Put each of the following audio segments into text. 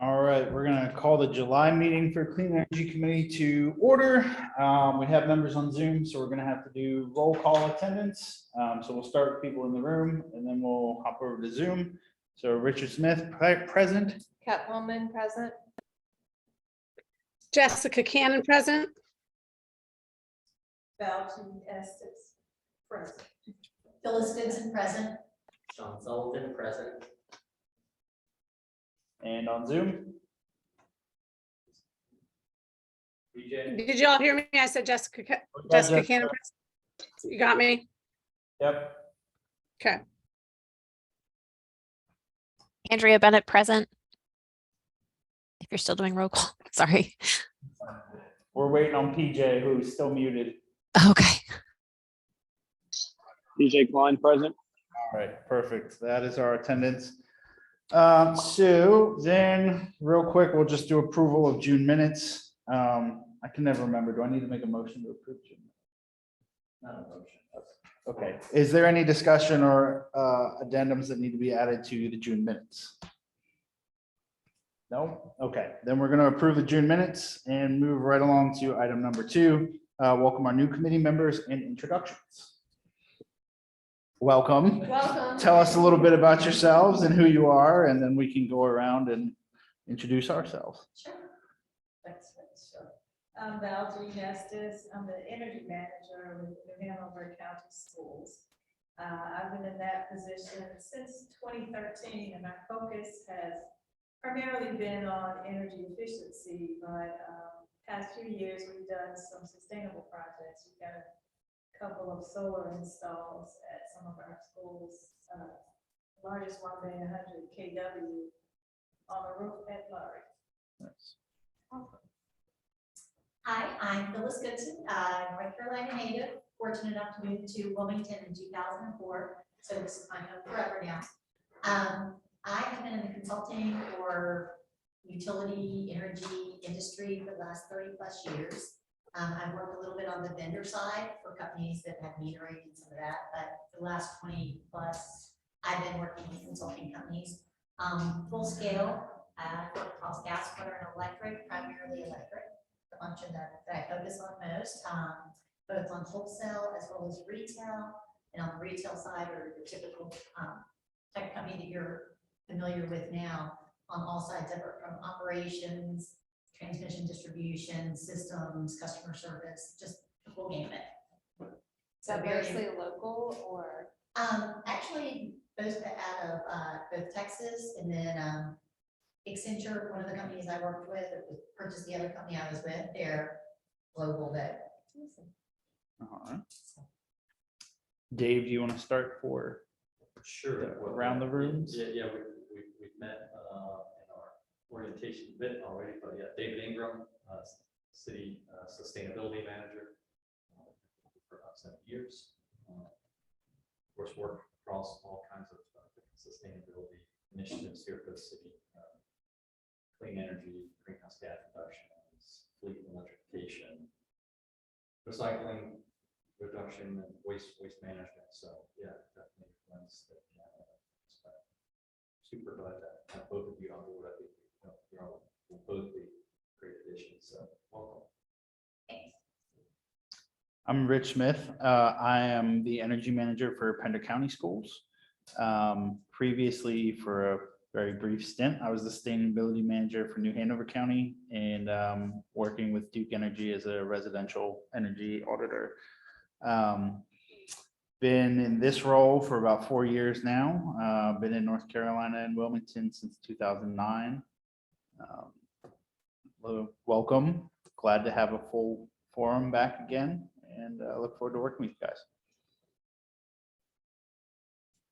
All right, we're gonna call the July meeting for Clean Energy Committee to order. We have members on Zoom, so we're gonna have to do roll call attendance. So we'll start with people in the room and then we'll hop over to Zoom. So Richard Smith, present. Kat Holman, present. Jessica Cannon, present. Val Estes, present. Phyllis Goodson, present. Sean Sullivan, present. And on Zoom, BJ. Did you all hear me? I said Jessica Cannon. present. You got me? Yep. Okay. Andrea Bennett, present. If you're still doing roll call, sorry. We're waiting on PJ, who's still muted. Okay. DJ Klein, present. All right, perfect. That is our attendance. So then, real quick, we'll just do approval of June minutes. I can never remember. Do I need to make a motion to approve June? Not a motion. Okay. Is there any discussion or addendums that need to be added to the June minutes? No? Okay, then we're going to approve the June minutes and move right along to item number 2. Welcome our new committee members and introductions. Welcome. Welcome. Tell us a little bit about yourselves and who you are, and then we can go around and introduce ourselves. Sure. Thanks, sure. I'm Val Estes. I'm the energy manager with New Hanover County Schools. I've been in that position since 2013, and my focus has primarily been on energy efficiency, but past few years, we've done some sustainable projects. We've got a couple of solar installs at some of our schools. Largest one being 100 kW on the roof at Murray. Nice. Hi, I'm Phyllis Goodson, North Carolina native, fortunate enough to move to Wilmington in 2004, so it's kind of forever now. I have been in the consulting or utility energy industry for the last 30 plus years. I've worked a little bit on the vendor side for companies that have metering and some of that, but for the last 20 plus, I've been working with consulting companies. Full scale, across gas, water, and electric, primarily electric, the function that I focus on most, both on wholesale as well as retail. And on the retail side, or the typical tech company that you're familiar with now, on all sides of it, from operations, transmission, distribution, systems, customer service, just the whole gamut. So very- mostly local or? Actually, both out of both Texas and then Accenture, one of the companies I worked with, purchased the other company I was with, they're global, but All right. Dave, do you want to start for Sure. around the rooms? Yeah, we've met in our orientation bit already, but yeah, David Ingram, City Sustainability Manager for about 7 years. Of course, work across all kinds of sustainability initiatives here for the city. Clean energy, greenhouse gas reductions, fleet electrification, recycling reduction, and waste management. So yeah, definitely ones that super glad to have both of you on board. I think you're all will both be great additions. So welcome. thanks. I'm Rich Smith. I am the energy manager for Pender County Schools. Previously, for a very brief stint, I was the sustainability manager for New Hanover County and working with Duke Energy as a residential energy auditor. Been in this role for about 4 years now. Been in North Carolina and Wilmington since 2009. Welcome. Glad to have a full forum back again, and look forward to working with you guys.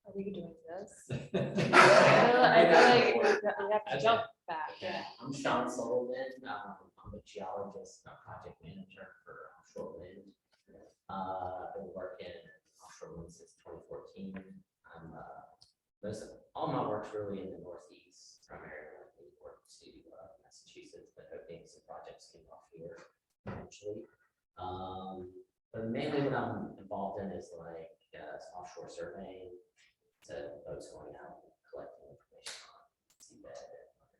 Are we doing this? I feel like we have to jump back. Yeah, I'm Sean Sullivan. I'm a geologist, a project manager for offshore wind. I've been working offshore wind since 2014. I'm all my work's really in the Northeast, primarily New York to Massachusetts, but hoping some projects can off here eventually. But mainly what I'm involved in is like offshore surveying, so boats going out and collecting information on seabed and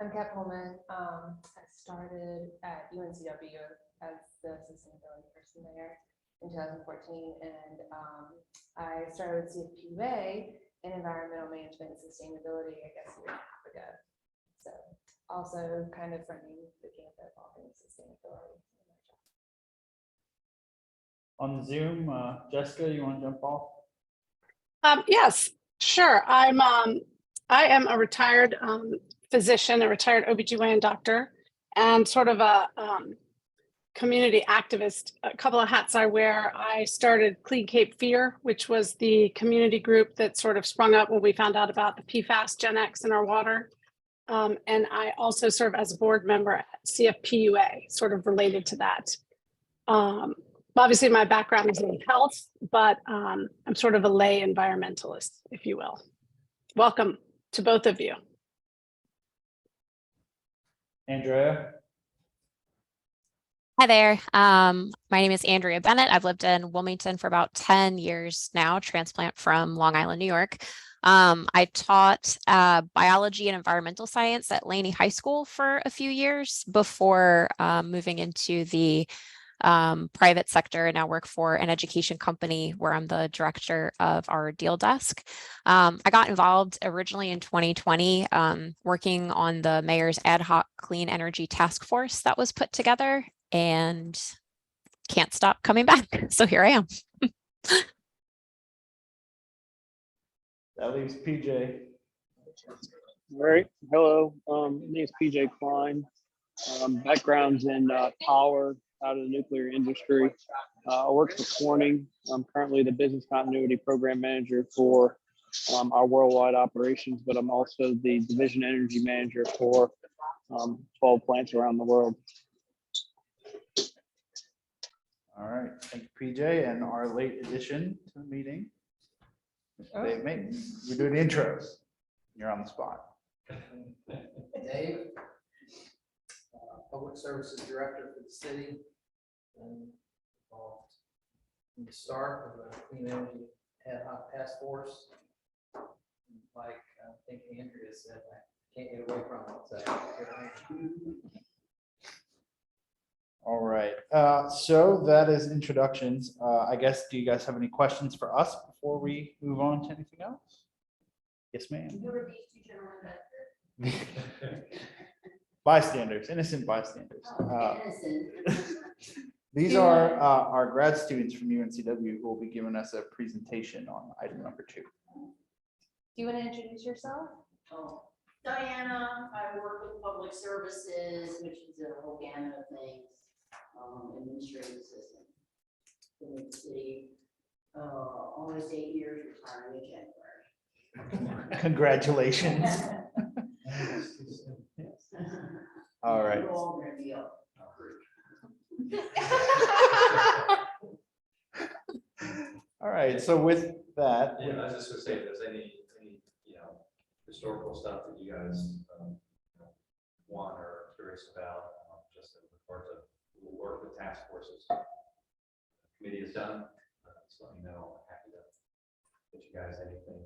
I'm Kat Pullman. I started at UNCW as the sustainability person there in 2014, and I started with CFPUA in environmental management and sustainability, I guess, a year and a half ago. So also kind of running the gamut of all things sustainability. On Zoom, Jessica, you want to jump off? Yes, sure. I am a retired physician, a retired OBGYN doctor, and sort of a community activist. A couple of hats I wear. I started Clean Cape Fear, which was the community group that sort of sprung up when we found out about the PFAS Gen X in our water. And I also serve as a board member at CFPUA, sort of related to that. Obviously, my background is in health, but I'm sort of a lay environmentalist, if you will. Welcome to both of you. Andrea? Hi there. My name is Andrea Bennett. I've lived in Wilmington for about 10 years now, transplant from Long Island, New York. I taught biology and environmental science at Laney High School for a few years before moving into the private sector, and now work for an education company where I'm the director of our deal desk. I got involved originally in 2020, working on the mayor's ad hoc clean energy task force that was put together, and can't stop coming back. So here I am. That leaves PJ. All right. Hello. My name is PJ Klein. Background's in power out of the nuclear industry. I work for Corning. I'm currently the business continuity program manager for our worldwide operations, but I'm also the division energy manager for 12 plants around the world. All right, thank you, PJ, and our late addition to the meeting, Mr. Dave Mayton. We do the intros. You're on the spot. Dave, Public Services Director for the city, and involved from the start of the Clean Energy Ad Hoc Task Force. Like I think Andrea said, I can't get away from it. So here I am. All right, so that is introductions. I guess, do you guys have any questions for us before we move on to anything else? Yes, ma'am. Who are these two gentlemen back Bystanders, innocent bystanders. there? Innocent. These are our grad students from UNCW who will be giving us a presentation on item number 2. Do you want to introduce yourself? Oh, Diana, I work with Public Services, which is a whole gamut of things, administrative assistant. Been with the city, almost 8 years, retiring in January. Congratulations. All right. We're all gonna be up. All right, so with that, Yeah, I was just gonna say, if there's any, historical stuff that you guys want or are curious about, just in regard to the work the task forces committee has done, just let me know. I'm happy to get you guys anything.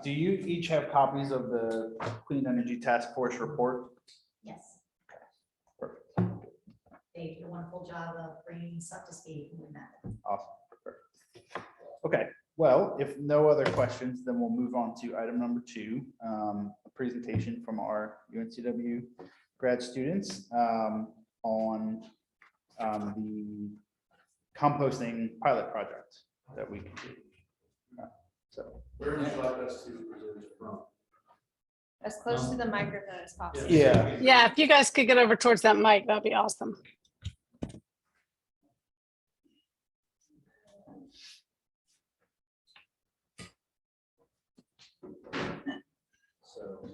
do you each have copies of the Clean Energy Task Force report? Yes, Perfect. they did a wonderful job of bringing us up to speed when that. Awesome. Perfect. Okay, well, if no other questions, then we'll move on to item number 2, a presentation from our UNCW grad students on the composting pilot project that we can do. So, Where would you like us to present it from? As close to the microphone as possible. yeah. Yeah, if you guys could get over towards that mic, that'd be awesome. So,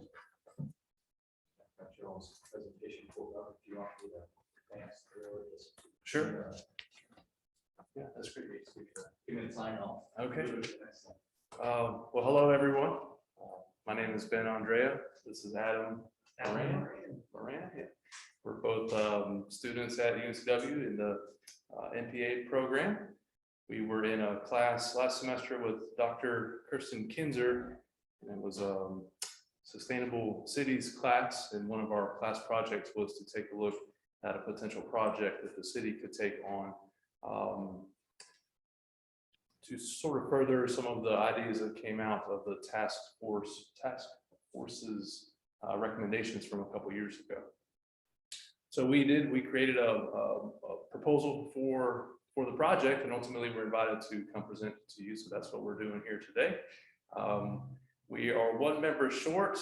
got your own presentation pulled up. If you want me to advance through it, just. Sure. Yeah, that's great. You can sign off. Okay. Well, hello, everyone. My name is Ben Andrea. This is Adam Moran. Yeah. We're both students at UNCW in the NPA program. We were in a class last semester with Dr. Kirsten Kinzer, and it was Sustainable Cities class, and one of our class projects was to take a look at a potential project that the city could take on to sort of further some of the ideas that came out of the task force's recommendations from a couple years ago. So we created a proposal for the project, and ultimately we're invited to come present to you. So that's what we're doing here today. We are one member short.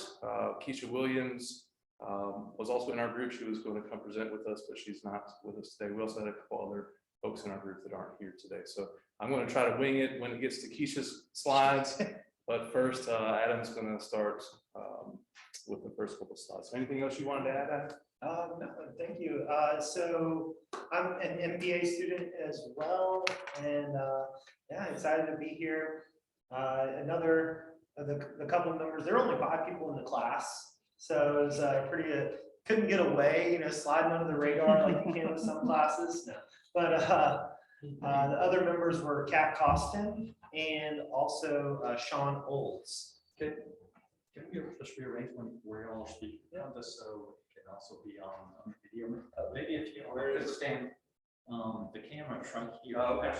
Keisha Williams was also in our group. She was going to come present with us, but she's not with us today. We also had a couple other folks in our group that aren't here today. So I'm going to try to wing it when it gets to Keisha's slides. But first, Adam's going to start with the first couple slides. So anything else you wanted to add, Adam? No, thank you. So I'm an MBA student as well, and yeah, excited to be here. Another of the couple of members, there are only 5 people in the class, so it was pretty, couldn't get away, sliding under the radar like you can with some classes. No. But the other members were Kat Costin and also Sean Olds. Okay. Can we just rearrange when we're all speaking on this, so it can also be on video? Maybe if you could stand the camera right here. Oh, okay.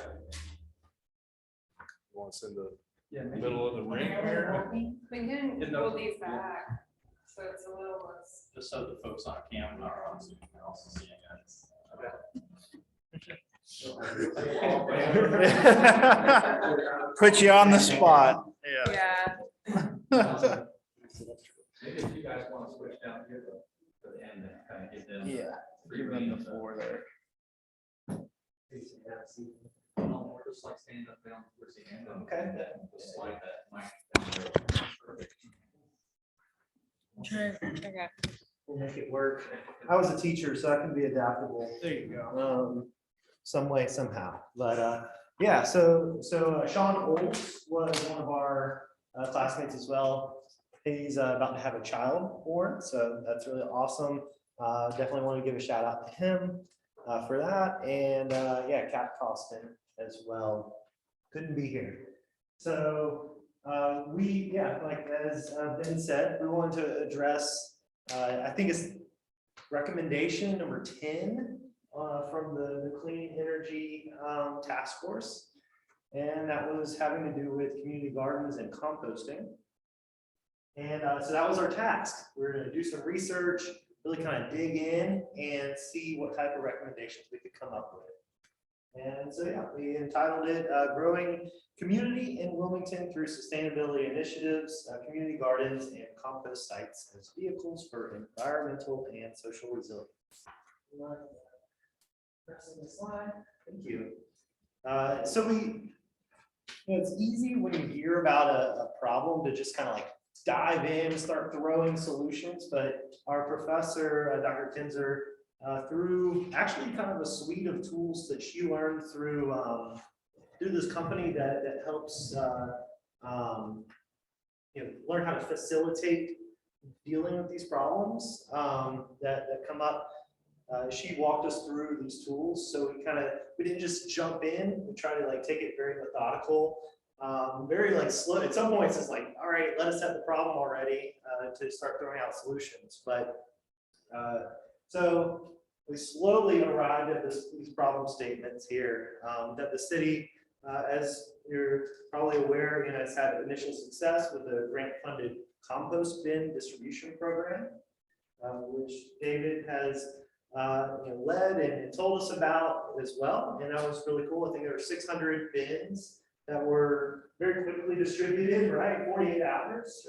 You want us in the Maybe. middle of the ring here? We can In the- pull these yeah. back, so it's a little less. Just so the folks on camera are on Zoom can also see it. Put you on the spot. Yeah. Maybe if you guys want to switch down here to the end and kind of get them. Yeah, give them the floor there. No, we're just like standing up down towards the end. And Okay. then just slide that mic. Perfect. Okay. We'll make it work. I was a teacher, so I can be adaptable. There you go. Some way, somehow. But yeah, so Sean Olds was one of our classmates as well. He's about to have a child born, so that's really awesome. Definitely want to give a shout out to him for that. And yeah, Kat Costin as well. Couldn't be here. So like as Ben said, we wanted to address, I think it's recommendation number 10 from the Clean Energy Task Force. And that was having to do with community gardens and composting. And so that was our task. We're going to do some research, really kind of dig in and see what type of recommendations we could come up with. And so, yeah, we entitled it Growing Community in Wilmington Through Sustainability Initiatives, Community Gardens and Compost Sites as Vehicles for Environmental and Social Resilience. Pressing the slide. Thank you. So it's easy when you hear about a problem to just kind of like dive in and start throwing solutions, but our professor, Dr. Kinzer, through actually kind of a suite of tools that she learned through this company that helps learn how to facilitate dealing with these problems that come up. She walked us through these tools, so we didn't just jump in. We try to like take it very methodical, very like slow. At some points, it's like, all right, let us have the problem already to start throwing out solutions. But so we slowly arrived at these problem statements here that the city, as you're probably aware, has had initial success with a grant-funded compost bin distribution program, which David has led and told us about as well. And that was really cool. I think there were 600 bins that were very quickly distributed, right? 48 hours.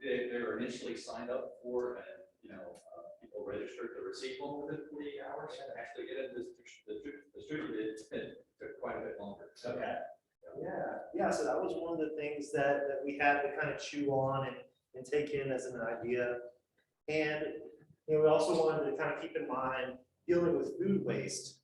They were initially signed up for, and people registered to receive them within 48 hours, and actually get it distributed. It took quite a bit longer. So, Okay. Yeah. So that was one of the things that we had to kind of chew on and take in as an idea. And we also wanted to kind of keep in mind dealing with food waste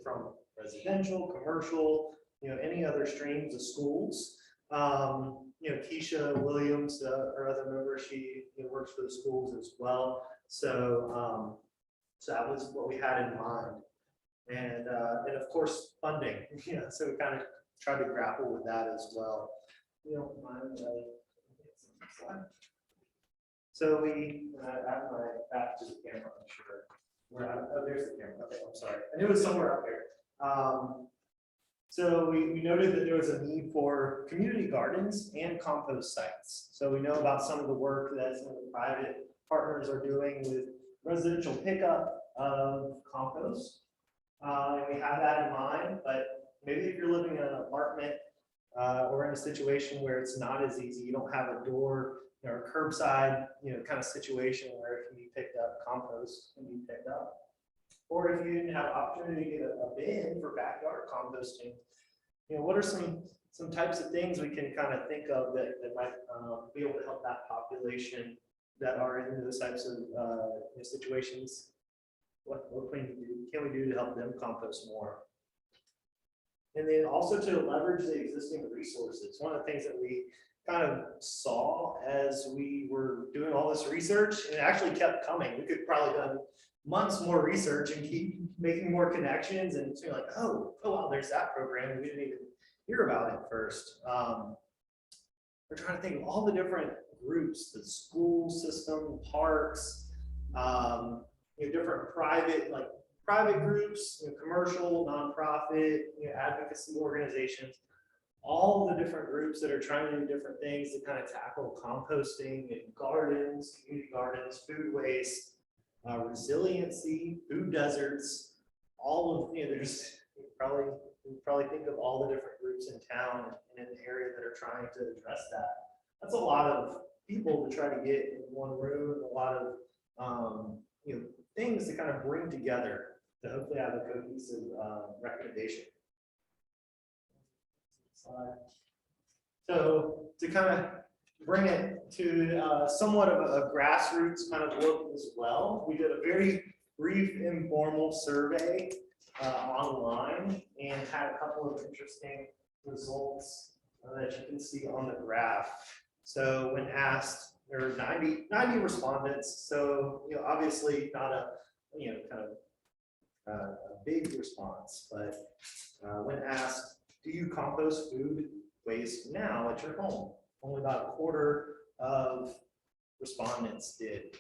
from residential, commercial, any other streams of schools. Keisha Williams, our other member, she works for the schools as well. So, so that was what we had in mind. And of course, funding, so we kind of tried to grapple with that as well. You don't mind, slide? So we, I have my back to the camera, I'm sure. Oh, there's the camera. Okay, I'm sorry. I knew it was somewhere up here. So we noted that there was a need for community gardens and compost sites. So we know about some of the work that some of the private partners are doing with residential pickup of compost. And we have that in mind, but maybe if you're living in an apartment or in a situation where it's not as easy, you don't have a door or curbside, kind of situation where it can be picked up, compost can be picked up. Or if you didn't have opportunity to get a bin for backyard composting, what are some types of things we can kind of think of that might be able to help that population that are in those types of situations? What can we do to help them compost more? And then also to leverage the existing resources. One of the things that we kind of saw as we were doing all this research, and it actually kept coming. We could probably done months more research and keep making more connections and it's like, oh wow, there's that program. We didn't even hear about it first. We're trying to think of all the different groups, the school system, parks, different private groups, commercial, nonprofit, advocacy organizations, all the different groups that are trying to do different things to kind of tackle composting and gardens, community gardens, food waste, resiliency, food deserts, all of, there's probably think of all the different groups in town and in the area that are trying to address that. That's a lot of people to try to get in one room, a lot of, things to kind of bring together to hopefully have a cohesive recommendation. So to kind of bring it to somewhat of a grassroots kind of look as well, we did a very brief informal survey online and had a couple of interesting results that you can see on the graph. So when asked, there were 90 respondents. So, obviously not a, kind of a big response, but when asked, do you compost food waste now at your home? Only about a quarter of respondents did.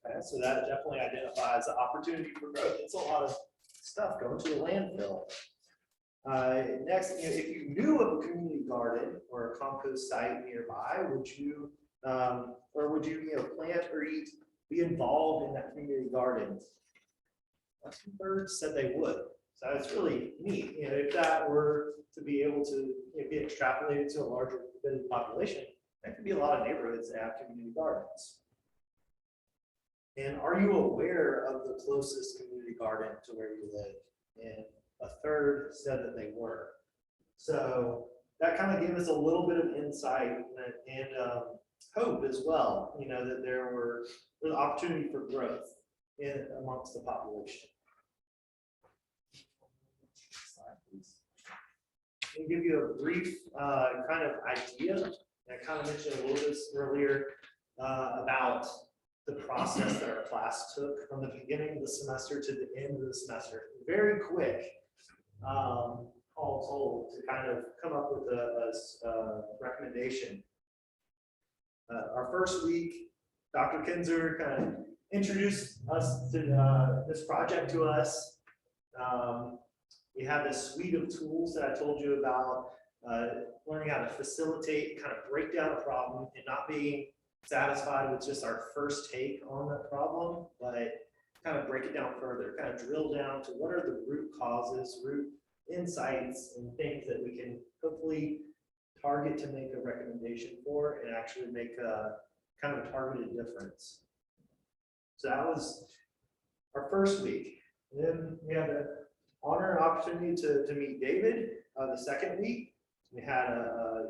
Okay, so that definitely identifies the opportunity for growth. It's a lot of stuff going to a landfill. Next, if you knew of a community garden or a compost site nearby, would you plant or be involved in that community garden? 2/3 said they would. So it's really neat. If that were to be able to be extrapolated to a larger bit of the population, that could be a lot of neighborhoods that have community gardens. And are you aware of the closest community garden to where you live? And 1/3 said that they were. So that kind of gave us a little bit of insight and hope as well, that there was opportunity for growth amongst the population. I'll give you a brief kind of idea. I kind of mentioned a little bit earlier about the process that our class took from the beginning of the semester to the end of the semester. Very quick, all told, to kind of come up with a recommendation. Our first week, Dr. Kinzer kind of introduced us to this project to us. We have this suite of tools that I told you about, learning how to facilitate, kind of break down a problem and not being satisfied with just our first take on the problem, but kind of break it down further, kind of drill down to what are the root causes, root insights, and things that we can hopefully target to make a recommendation for and actually make a kind of a targeted difference. So that was our first week. And then we had the honor and opportunity to meet David the second week. We had a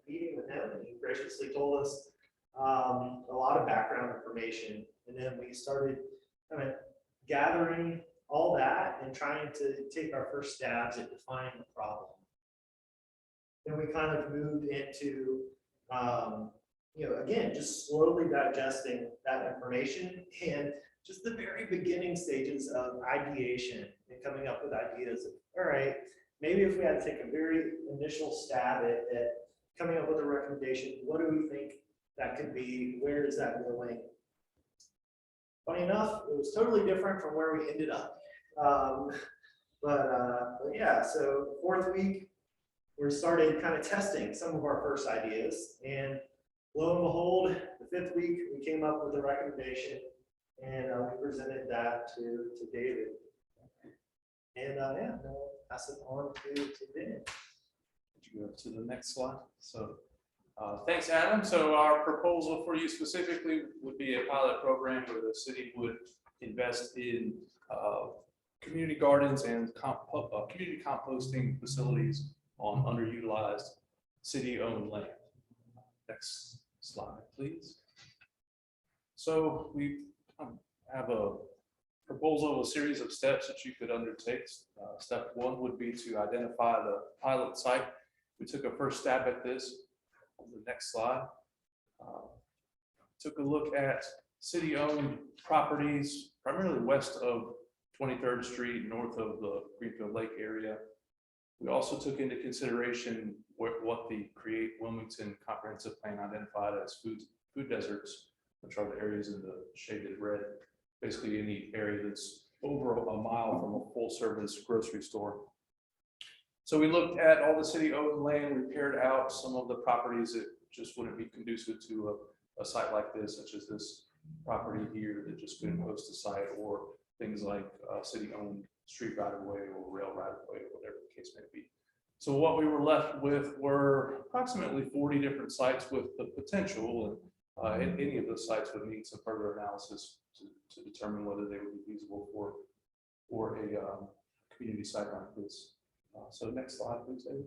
meeting with him and he graciously told us a lot of background information. And then we started kind of gathering all that and trying to take our first stabs at defining the problem. Then we kind of moved into, again, just slowly digesting that information and just the very beginning stages of ideation and coming up with ideas of, all right, maybe if we had to take a very initial stab at coming up with a recommendation, what do we think that could be? Where is that going? Funny enough, it was totally different from where we ended up. But yeah, so 4th week, we started kind of testing some of our first ideas, and lo and behold, the 5th week, we came up with a recommendation, and we presented that to David. And yeah, I'll pass it on to Ben. Could you go to the next slide? So thanks, Adam. So our proposal for you specifically would be a pilot program where the city would invest in community gardens and community composting facilities on underutilized city-owned land. Next slide, please. So we have a proposal of a series of steps that you could undertake. Step 1 would be to identify the pilot site. We took a first stab at this on the next slide. Took a look at city-owned properties, primarily west of 23rd Street, north of the Greenfield Lake area. We also took into consideration what the Create Wilmington Comprehensive Plan identified as food deserts, which are the areas in the shaded red. Basically any area that's over a mile from a full service grocery store. So we looked at all the city owned land, we paired out some of the properties that just wouldn't be conducive to a site like this, such as this property here that just couldn't host a site, or things like city owned street right of way or rail right of way, whatever the case may be. So what we were left with were approximately 40 different sites with the potential, and any of those sites would need some further analysis to determine whether they would be feasible for a community site like this. So next slide, please, David.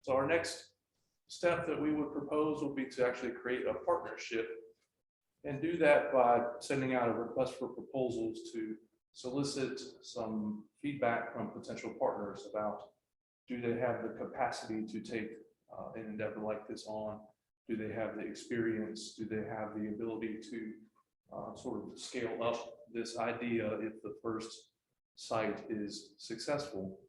So our next step that we would propose would be to actually create a partnership, and do that by sending out a request for proposals to solicit some feedback from potential partners about, do they have the capacity to take an endeavor like this on? Do they have the experience? Do they have the ability to sort of scale up this idea if the first site is successful?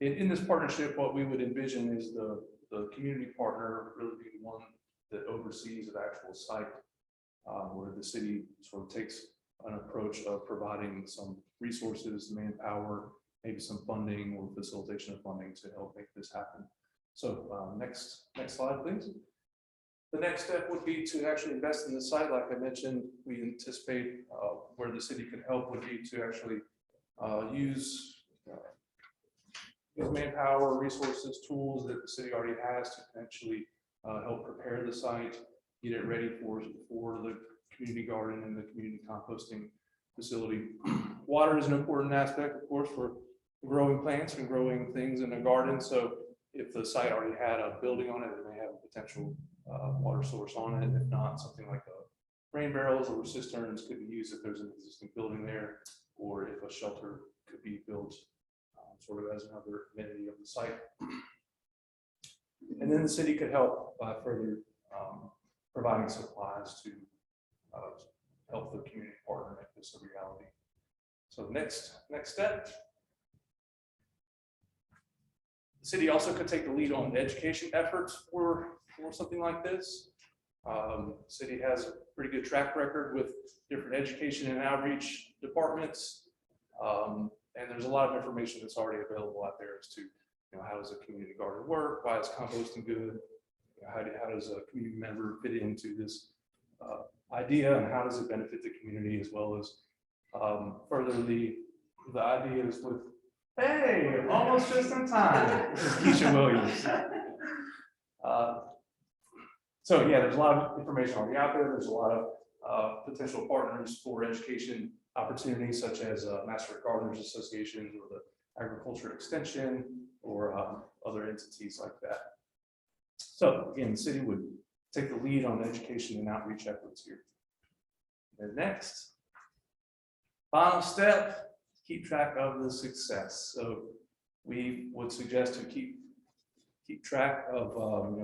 In this partnership, what we would envision is the community partner really be the one that oversees the actual site, where the city sort of takes an approach of providing some resources, manpower, maybe some funding or facilitation of funding to help make this happen. So next slide, please. The next step would be to actually invest in the site. Like I mentioned, we anticipate where the city could help would be to actually use manpower, resources, tools that the city already has to potentially help prepare the site, get it ready for the community garden and the community composting facility. Water is an important aspect, of course, for growing plants and growing things in a garden. So if the site already had a building on it, it may have a potential water source on it. If not, something like rain barrels or cisterns could be used if there's an existing building there, or if a shelter could be built sort of as another amenity of the site. And then the city could help by further providing supplies to help the community partner make this a reality. So next step. The city also could take the lead on education efforts for something like this. City has a pretty good track record with different education and outreach departments. And there's a lot of information that's already available out there as to, how does a community garden work? Why is composting good? How does a community member fit into this idea, and how does it benefit the community, as well as further the ideas with, hey, almost just in time. This is Keisha Williams. So yeah, there's a lot of information already out there. There's a lot of potential partners for education opportunities, such as Master Gardeners Associations or the Agriculture Extension, or other entities like that. So again, the city would take the lead on education and outreach efforts here. The next final step, keep track of the success. So we would suggest to keep track of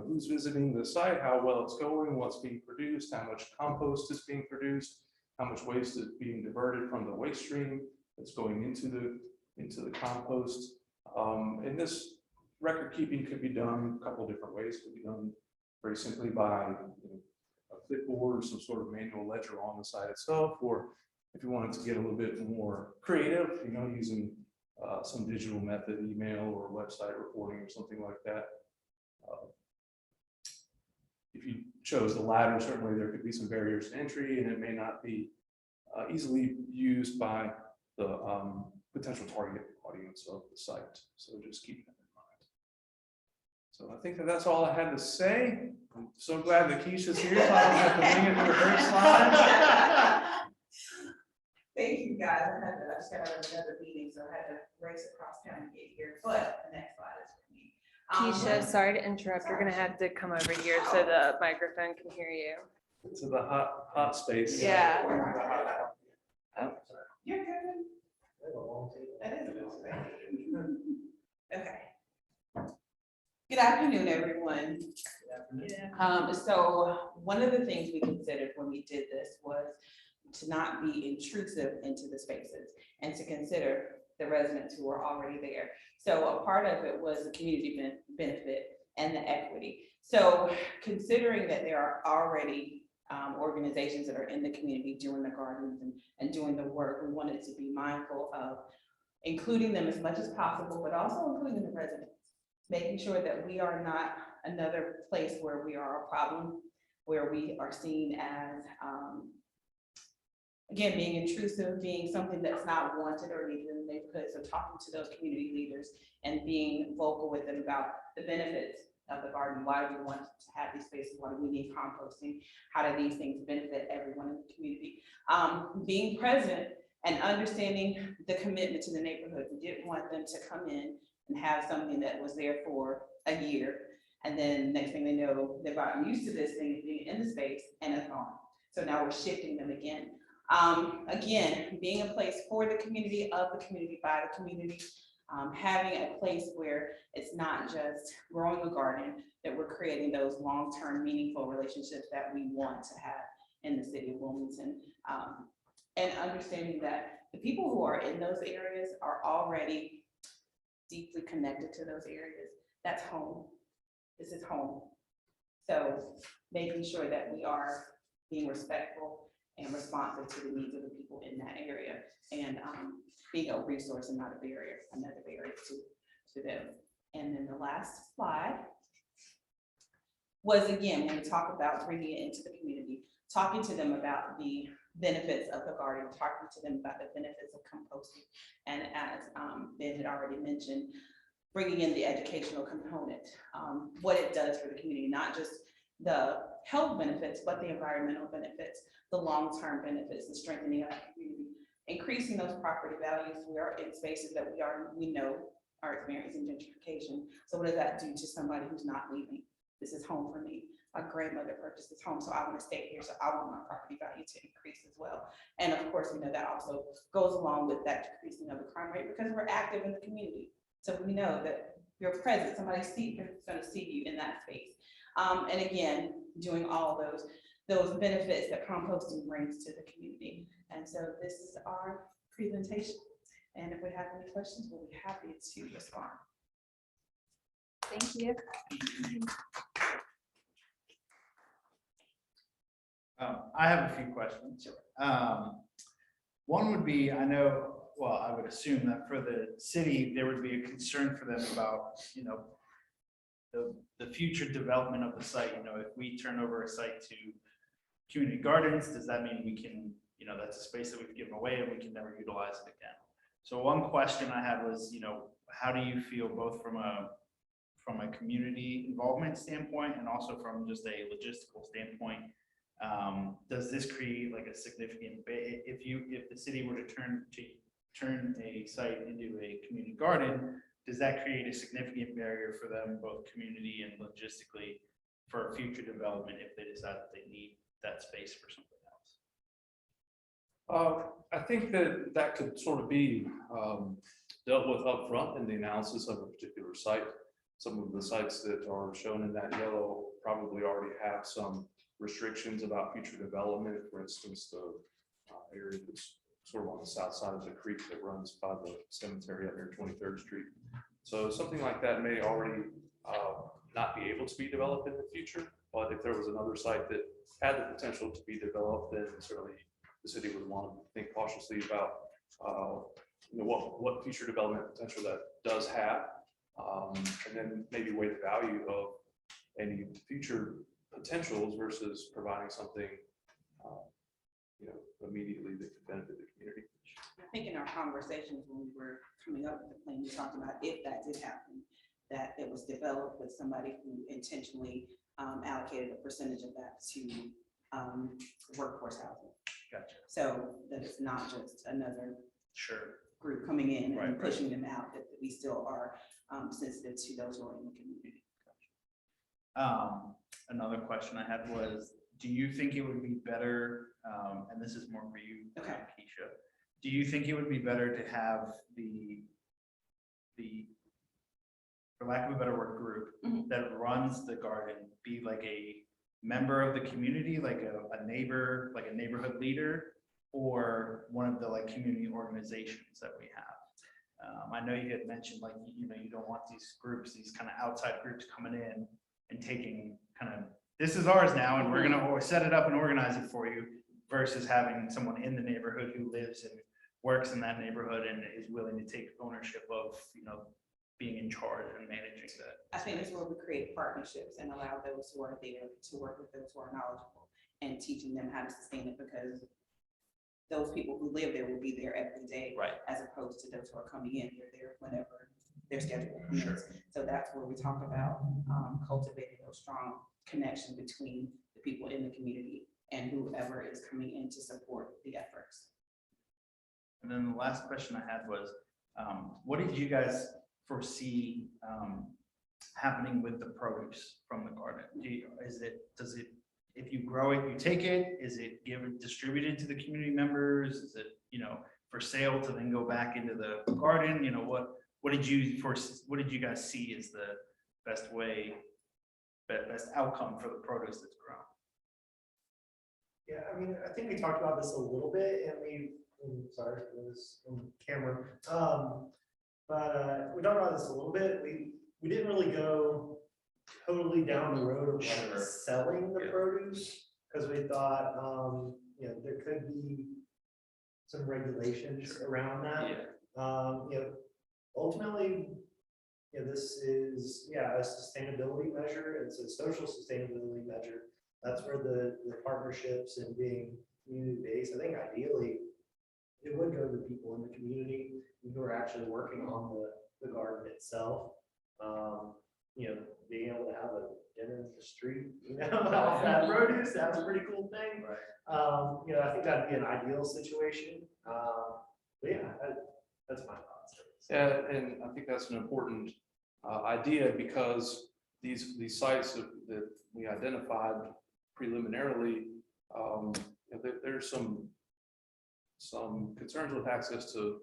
who's visiting the site, how well it's going, what's being produced, how much compost is being produced, how much waste is being diverted from the waste stream that's going into the compost. And this record keeping could be done a couple of different ways. It could be done very simply by a clipboard or some sort of manual ledger on the site itself, or if you wanted to get a little bit more creative, using some digital method, email or website reporting or something like that. If you chose the latter, certainly there could be some barriers to entry, and it may not be easily used by the potential target audience of the site. So just keep that in mind. So I think that's all I had to say. I'm so glad that Keisha's here, so I don't have to bring it for her slides. Thank you, guys. I just got out of another meeting, so I had to race across town to get here, but the next slide is for me. Keisha, sorry to interrupt. You're gonna have to come over here so the microphone can hear you. To the hot space. Yeah. You're good. That is a long thing. Okay. Good afternoon, everyone. So one of the things we considered when we did this was to not be intrusive into the spaces and to consider the residents who are already there. So a part of it was the community benefit and the equity. So considering that there are already organizations that are in the community doing the gardens and doing the work, we wanted to be mindful of including them as much as possible, but also including the residents, making sure that we are not another place where we are a problem, where we are seen as, again, being intrusive, being something that's not wanted or needed in the neighborhood. So talking to those community leaders and being vocal with them about the benefits of the garden. Why do we want to have these spaces? Why do we need composting? How do these things benefit everyone in the community? Being present and understanding the commitment to the neighborhood. We didn't want them to come in and have something that was there for a year. And then next thing they know, they've gotten used to this thing being in the space and it's gone. So now we're shifting them again. Again, being a place for the community, of the community, by the community, having a place where it's not just growing a garden, that we're creating those long-term meaningful relationships that we want to have in the city of Wilmington. And understanding that the people who are in those areas are already deeply connected to those areas. That's home. This is home. So making sure that we are being respectful and responsive to the needs of the people in that area, and being a resource and not a barrier, another barrier to them. And then the last slide was, again, when we talk about bringing it into the community, talking to them about the benefits of the garden, talking to them about the benefits of composting. And as Ben had already mentioned, bringing in the educational component, what it does for the community, not just the health benefits, but the environmental benefits, the long-term benefits, the strengthening of the community, increasing those property values. We are in spaces that we know are experiencing gentrification. So what does that do to somebody who's not leaving? This is home for me. My grandmother purchased this home, so I want to stay here. So I want my property value to increase as well. And of course, we know that also goes along with that decreasing of the crime rate because we're active in the community. So we know that you're present, somebody's going to see you in that space. And again, doing all those benefits that composting brings to the community. And so this is our presentation. And if we have any questions, we'll be happy to respond. Thank you. I have a few questions. One would be, I would assume that for the city, there would be a concern for them about, the future development of the site. If we turn over a site to community gardens, does that mean we can, that's a space that we've given away and we can never utilize it again? So one question I had was, how do you feel both from a community involvement standpoint and also from just a logistical standpoint? Does this create like a significant, if the city were to turn a site into a community garden, does that create a significant barrier for them, both community and logistically, for future development if they decide that they need that space for something else? I think that could sort of be dealt with upfront in the analysis of a particular site. Some of the sites that are shown in that yellow probably already have some restrictions about future development. For instance, the area that's sort of on the south side of the creek that runs by the cemetery up near 23rd Street. So something like that may already not be able to be developed in the future, but if there was another site that had the potential to be developed, then certainly the city would want to think cautiously about what future development potential that does have, and then maybe weigh the value of any future potentials versus providing something immediately that could benefit the community. I think in our conversations when we were coming up with the plan, we talked about if that did happen, that it was developed with somebody who intentionally allocated a percentage of that to workforce housing. Gotcha. So that it's not just another Sure. group coming in Right, and right. pushing them out, that we still are sensitive to those who are in the community. Another question I had was, do you think it would be better, and this is more for you, Okay. Keisha, do you think it would be better to have the, for lack of a better word, group Mhm. that runs the garden be like a member of the community, like a neighbor, like a neighborhood leader, or one of the like community organizations that we have? I know you had mentioned like, you don't want these groups, these kind of outside groups coming in and taking kind of, this is ours now, and we're gonna set it up and organize it for you, versus having someone in the neighborhood who lives and works in that neighborhood and is willing to take ownership of, being in charge and managing that. I think it's where we create partnerships and allow those who are there to work with those who are knowledgeable and teaching them how to sustain it, because those people who live there will be there every day. Right. As opposed to those who are coming in, they're there whenever their schedule permits. So that's where we talk about cultivating those strong connections between the people in the community and whoever is coming in to support the efforts. And then the last question I had was, what did you guys foresee happening with the produce from the garden? Does it, if you grow it, you take it? Is it distributed to the community members? Is it, for sale to then go back into the garden? What did you guys see as the best way, best outcome for the produce that's grown? Yeah, I mean, I think we talked about this a little bit, and sorry for this on camera. But we talked about this a little bit. We didn't really go totally down the road of like Sure. selling the Yeah. produce, because we thought, there could be some regulations around that. Ultimately, this is, a sustainability measure. It's a social sustainability measure. That's where the partnerships and being community-based, I think ideally, it would go to the people in the community who are actually working on the garden itself. Being able to have a dinner in the street, off that produce, that's a pretty cool thing. Right. I think that'd be an ideal situation. That's my thoughts. Yeah, and I think that's an important idea, because these sites that we identified preliminarily, there's some concerns with access to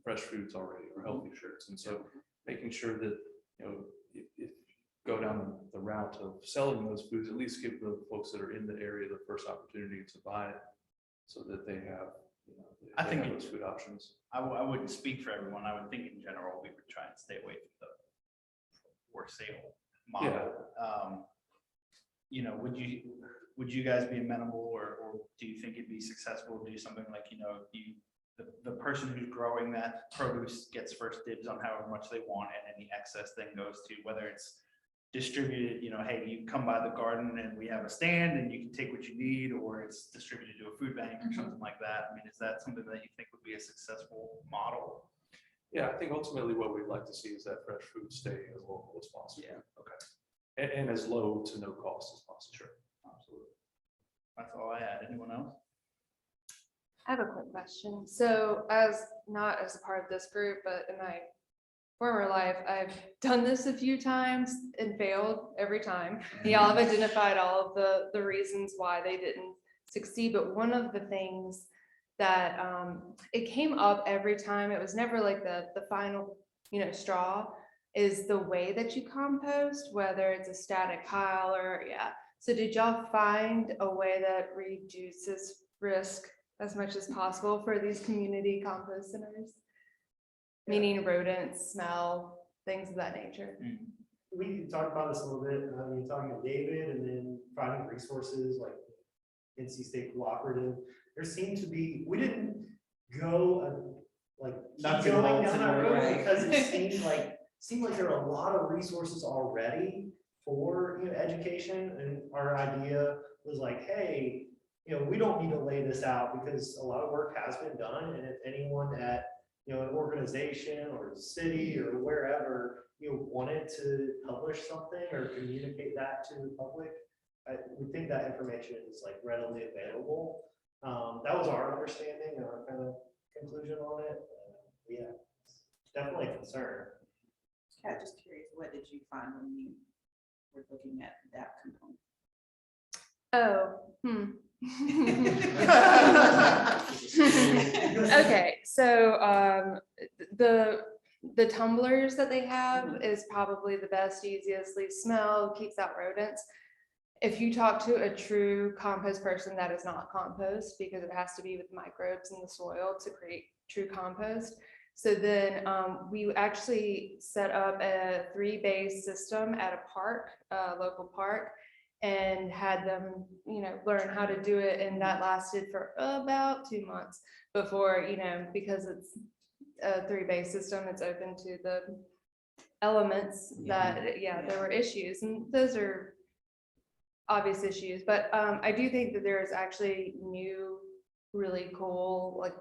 fresh foods already, or healthy foods, and so making sure that if you go down the route of selling those foods, at least give the folks that are in the area the first opportunity to buy it, so that they have I think those food options. I wouldn't speak for everyone. I would think in general, we would try and stay away from the for sale model. Would you guys be amenable, or do you think it'd be successful to do something like, the person who's growing that produce gets first dibs on however much they want, and any excess then goes to, whether it's distributed, hey, you come by the garden and we have a stand and you can take what you need, or it's distributed to a food bank or something like that? I mean, is that something that you think would be a successful model? Yeah, I think ultimately what we'd like to see is that fresh food stay as local as possible. Yeah, okay. And as low to no cost as possible. Sure, absolutely. That's all I had. Anyone else? I have a quick question. So not as a part of this group, but in my former life, I've done this a few times and failed every time. Y'all have identified all of the reasons why they didn't succeed, but one of the things that it came up every time, it was never like the final, straw, is the way that you compost, whether it's a static pile or, So did y'all find a way that reduces risk as much as possible for these community compost centers. Meaning rodents, smell, things of that nature. We talked about this a little bit, you're talking to David and then finding resources like NC State Cooperative. There seemed to be, we didn't go like Nuts keep and going bolts down in that it, road right. because it seemed like there are a lot of resources already for, you know, education. And our idea was like, hey, you know, we don't need to lay this out because a lot of work has been done. And if anyone at, you know, an organization or the city or wherever, you know, wanted to publish something or communicate that to the public, we think that information is like readily available. That was our understanding and our kind of conclusion on it. Yeah, definitely a concern. Kat, just curious, what did you find when you were looking at that component? Okay, so the tumblers that they have is probably the best, easiest, least smell, keeps out rodents. If you talk to a true compost person, that is not compost because it has to be with microbes in the soil to create true compost. So then we actually set up a 3-base system at a park, a local park, and had them, you know, learn how to do it. And that lasted for about 2 months before, you know, because it's a 3-base system, it's open to the elements that, yeah, there were issues. And those are obvious issues, but I do think that there is actually new, really cool, like,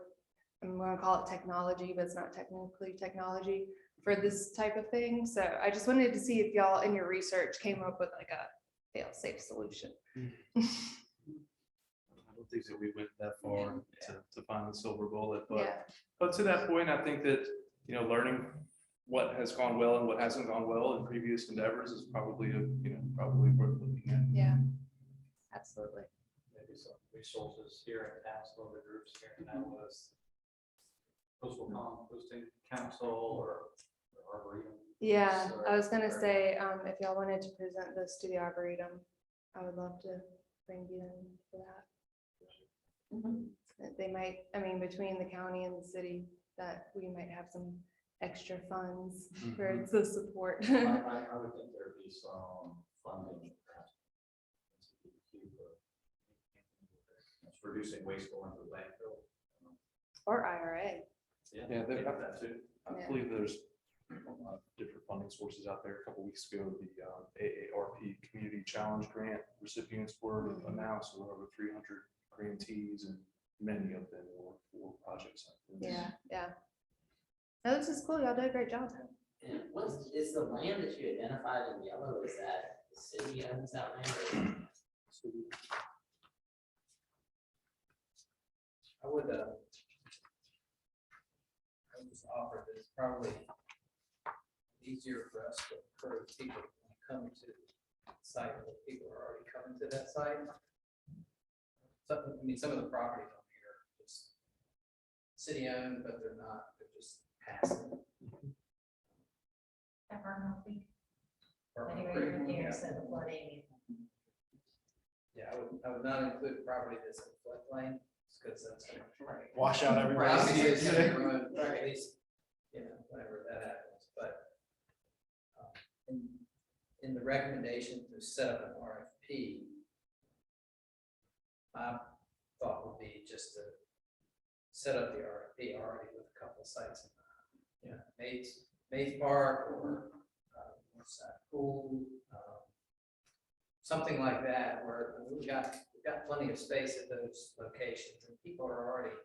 I'm gonna call it technology, but it's not technically technology for this type of thing. So I just wanted to see if y'all in your research came up with like a fail-safe solution. I don't think that we went that far to find the silver bullet, but to that point, I think that, you know, learning what has gone well and what hasn't gone well in previous endeavors is probably probably worth looking at. Yeah, absolutely. Maybe some resources here in town, some of the groups here in town was coastal composting council or arboretum. Yeah, I was gonna say, if y'all wanted to present this to the Arboretum, I would love to bring you in for that. They might, I mean, between the county and the city, that we might have some extra funds for the support. I would think there'd be some funding. Perhaps, reducing waste going to the landfill. Or IRA. Yeah, that too. I believe there's different funding sources out there. A couple weeks ago, the AARP Community Challenge Grant recipients were announced. There were over 300 grantees, and many of them were for projects like this. Yeah. No, this is cool. Y'all did a great job. And is the land that you identified in yellow, is that the city owns that land? I would just offer that it's probably easier for us to encourage people to come to the site, if people are already coming to that site. Some of the properties on here are just city owned, but they're not, they're just passive. Yeah, I would not include property that's in floodplain, because that's gonna Wash out everybody. Probably it's gonna ruin, at least, you know, whenever that happens, but in the recommendation to set up an RFP, my thought would be just to set up the RFP already with a couple of sites in, you know, Mays Park or Pool, something like that, where we've got plenty of space at those locations and people are already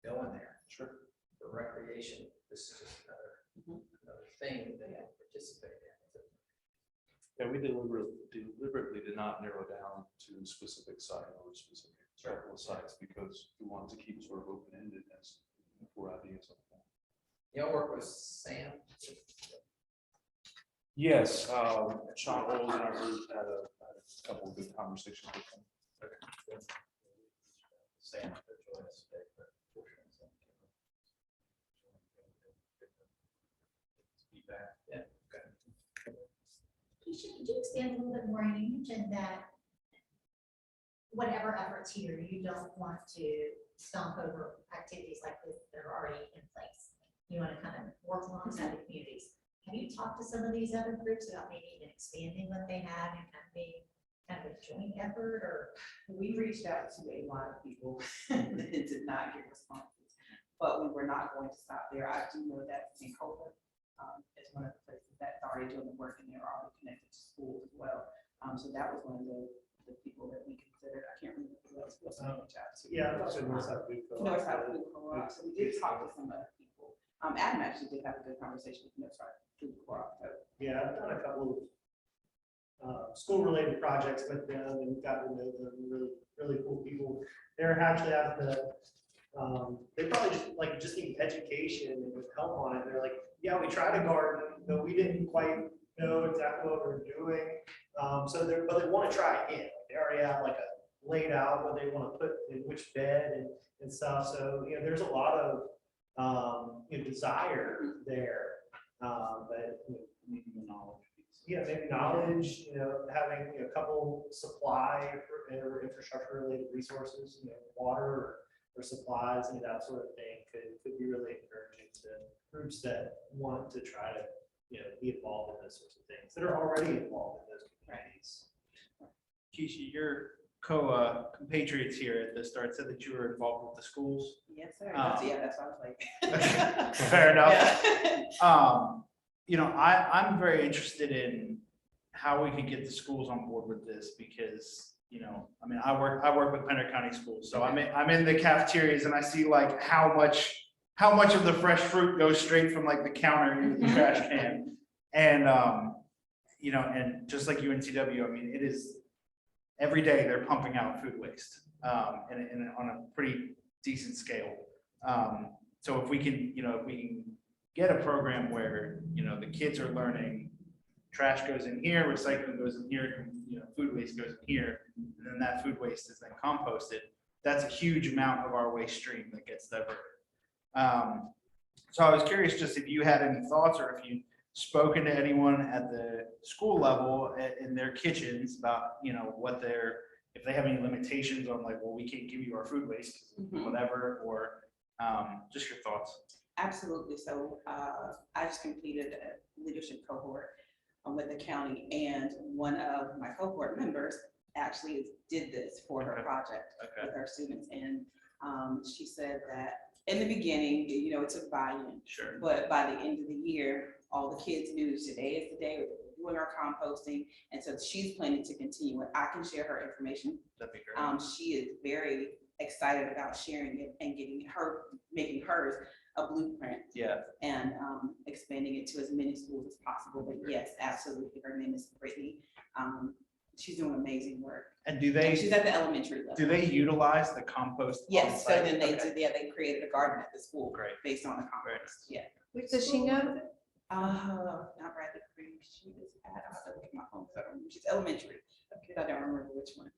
going there. Sure. For recreation. This is just another thing that they have to participate in. Yeah, we deliberately did not narrow down to a specific site or a specific couple of sites because we wanted to keep it sort of open-ended as for ideas like that. Y'all work with Sam? Yes, Sean Oles and our group had a couple of good conversations with him. Sam. Feedback. Yeah. Could you expand a little bit more? You mentioned that whatever efforts here, you don't want to stomp over activities like this that are already in place. You want to kind of work alongside the communities. Have you talked to some of these other groups about maybe even expanding what they have and kind of being kind of a joint effort, or? We reached out to a lot of people and did not get responses, but we were not going to stop there. I do know that St. Colbert is one of the places that's already doing the work, and they're already connected to schools as well. So that was one of the people that we considered. I can't remember who else was on the chat. Yeah, so Northside Food Co-op. Northside Food Co-op. So we did talk to some other people. Adam actually did have a good conversation with Northside Food Co-op. So Yeah, I've done a couple of school-related projects with them and gotten to know them, really, really cool people. They're actually at the, they probably just need education and with help on it. They're like, yeah, we tried a garden, but we didn't quite know exactly what we were doing. But they want to try it again. They already have like a laid out what they want to put in which bed and stuff. So, there's a lot of, desire there. But Maybe the knowledge. yeah, maybe knowledge, having a couple supply or infrastructure related resources, water or supplies, that sort of thing could be really encouraging to groups that want to try to, be involved in those sorts of things that are already involved in those communities. Keisha, your compatriots here at the start said that you were involved with the schools. yes, sir. That's what I was like. Fair enough. Yeah. I'm very interested in how we can get the schools on board with this because, I work with Pender County Schools, so I'm in the cafeterias and I see like how much of the fresh fruit goes straight from like the counter into the trash can. And, and just like UNCW, it is every day they're pumping out food waste and on a pretty decent scale. So if we can get a program where, the kids are learning trash goes in here, recycling goes in here, food waste goes in here, and then that food waste is then composted. That's a huge amount of our waste stream that gets diverted. So I was curious just if you had any thoughts or if you spoken to anyone at the school level in their kitchens about, if they have any limitations on like, well, we can't give you our food waste, whatever, or just your thoughts. Absolutely. So I just completed a leadership cohort with the county, and one of my cohort members actually did this for her project with her students. And she said that in the beginning, it took buy-in. Sure. But by the end of the year, all the kids knew today is the day we're doing our composting. And so she's planning to continue it. I can share her information. That'd be great. She is very excited about sharing it and making hers a blueprint. Yeah. And expanding it to as many schools as possible. But yes, absolutely. Her name is Brittany. She's doing amazing work. And she's at the elementary level. do they utilize the compost? Yes, so then they Okay. they created a garden at the school. Great. Based on the compost. Yeah. Does she know? Not Bradley Creek. She was at, I have to look at my phone, because I don't remember. She's elementary. I don't remember which one.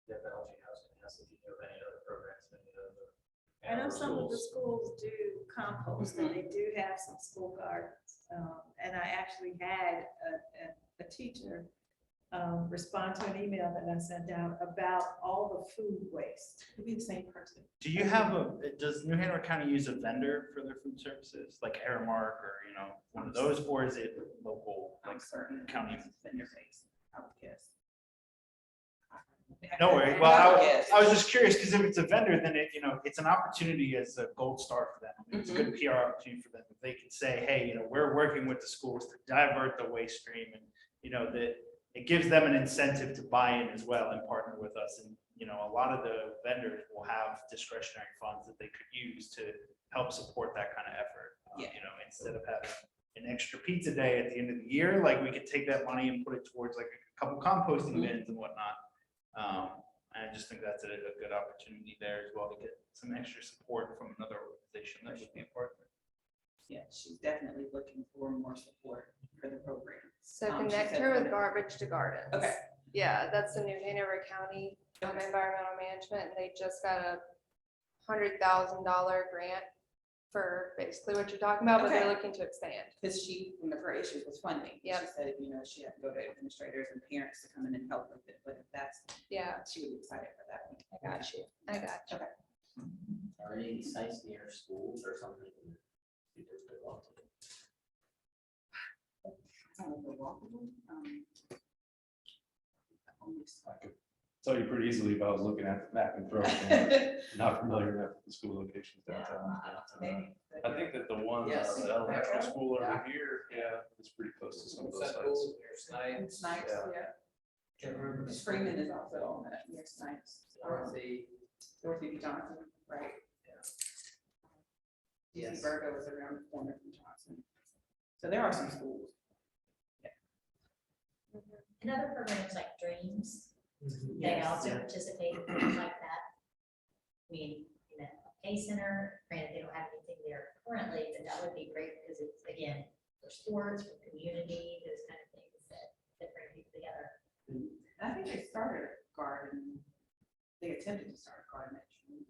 Yeah, Biology House can ask if you know of any other programs, any other. I know some of the schools do compost and they do have some school gardens. And I actually had a teacher respond to an email that I sent out about all the food waste. Could be the same person. Do you have does New Hanover County use a vendor for their food services, like Aramark or, one of those, or is it local, like certain county? Vendor base, I would guess. No worry. Well, I was just curious because if it's a vendor, then it's an opportunity as a gold star for them. It's a good PR opportunity for them. If they can say, hey, we're working with the schools to divert the waste stream, and that it gives them an incentive to buy in as well and partner with us. And a lot of the vendors will have discretionary funds that they could use to help support that kind of effort. Instead of having an extra pizza day at the end of the year, like we could take that money and put it towards like a couple composting bins and whatnot. I just think that's a good opportunity there as well to get some extra support from another organization that would be a partner. Yeah, she's definitely looking for more support for the program. So She connect said her with that- Garbage to Gardens. Okay. Yeah, that's the New Hanover County Environmental Management, and they just got a $100,000 grant for basically what you're talking about, but they're Okay. looking to expand. Because one of her issues was funding. Yep. She said, she had to go to administrators and parents to come in and help with it, but if that's, Yeah, she would be excited for that one. I got you. I got you. Are any sites near schools or something? Teachers would love to do? I don't know if they're walkable, Tell you pretty easily if I was looking at the map and throwing it. Not familiar with the school locations downtown. Maybe. I think that the one, Yes. the elementary school over Yeah. here, yeah, is pretty close to some of those That sites. pool, there's Snipes. Snipes, Yeah. yeah. Can't remember. the school. Freeman is also on that, near Snipes. Dorothy. Dorothy Johnson, right? Yes. DC Virgo is around the corner from Johnson. So there are some schools. And other programs like Dreams, they Yes, also yeah. participate in things like that. I mean, Pay Center, granted, they don't have anything there currently, but that would be great because it's, again, for sports, for community, those kind of things that bring people together. And I think they started a garden, they attempted to start a garden actually.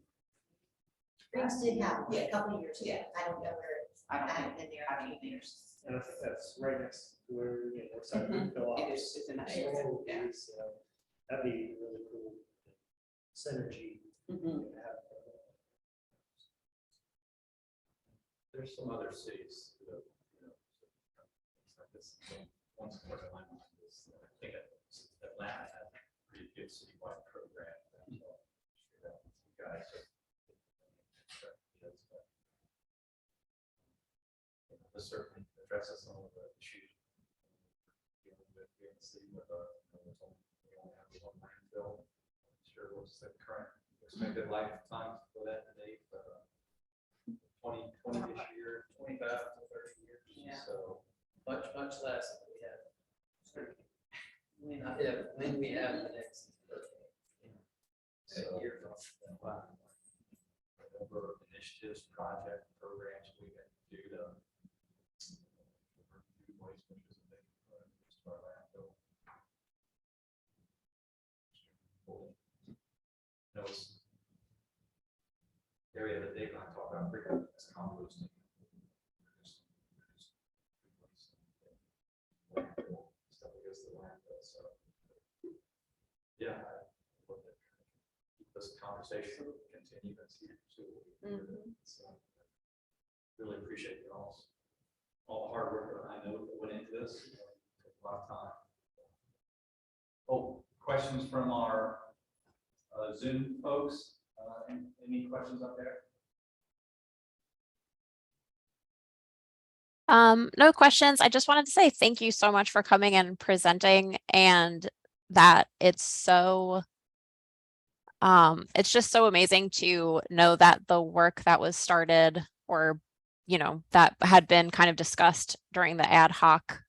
Dreams did have one Yeah. a couple of years ago. Yeah. I don't know where it's, I I don't haven't know. been there I in a don't few think years. And I think that's right next to where, it's our Mhm. Phil It Ops. is, it's in that So, area, yeah. That'd be really cool synergy. Mhm. to have. There's some other cities that, it's like this, one sport in my mind is, I think Atlanta has a pretty good citywide program. You guys are- This certainly addresses some of the issues dealing with here in the city with we only have one landfill. Sure, what's the current expected lifetime for that today, but 20 this year, 25 to 30 years. Yeah. So Much less than we have. When we have the next. So, Year. whatever initiatives, project, programs we can do to remove waste, which is a big part of our landfill. Knows area that Dave and I talk about frequently is composting. Stuff that goes to the landfill, so. Yeah. I look at keep this conversation continue and see what we can do. So, really appreciate you all the hard work that I know that went into this. Took a lot of time. Oh, questions from our Zoom folks? Any questions up there? No questions. I just wanted to say thank you so much for coming and presenting, and that it's just so amazing to know that the work that was started or, that had been kind of discussed during the ad hoc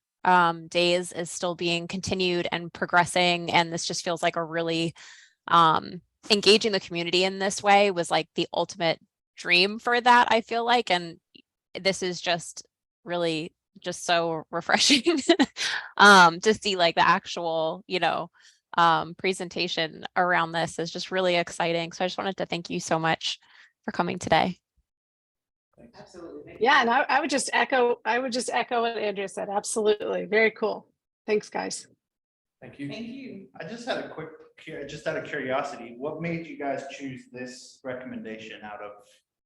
days is still being continued and progressing. And this just feels like a really engaging the community in this way was like the ultimate dream for that, I feel like. And this is just really just so refreshing to see like the actual, presentation around this is just really exciting. So I just wanted to thank you so much for coming today. Absolutely. Yeah, and I would just echo what Andrea said. Absolutely. Very cool. Thanks, guys. Thank you. Thank you. I just had a quick, just out of curiosity, what made you guys choose this recommendation out of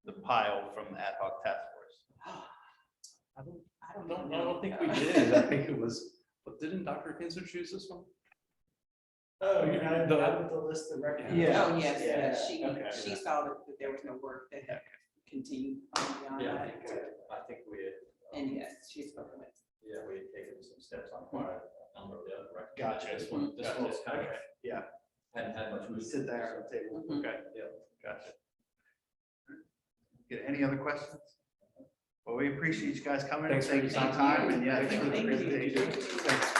the pile from the ad hoc task force? I don't think we did. I think it was, but didn't Dr. Kinzer choose this one? Oh, you're not with the list of Yeah. Oh, yes, Yeah, yes, she okay. saw that there was no work that had continued beyond Yeah, that. I think we had. And yes, she's spoken with. Yeah, we had taken some steps on quite a number of the other. Gotcha. This one was kind of, Okay, yeah. hadn't had much. movement. Sit there at the table. Mhm. Okay, yeah, gotcha. Get any other questions? Well, we appreciate you guys coming. Thanks for Thank you your for your time. time, and yeah, Thank thank you for the you. presentation. Thanks.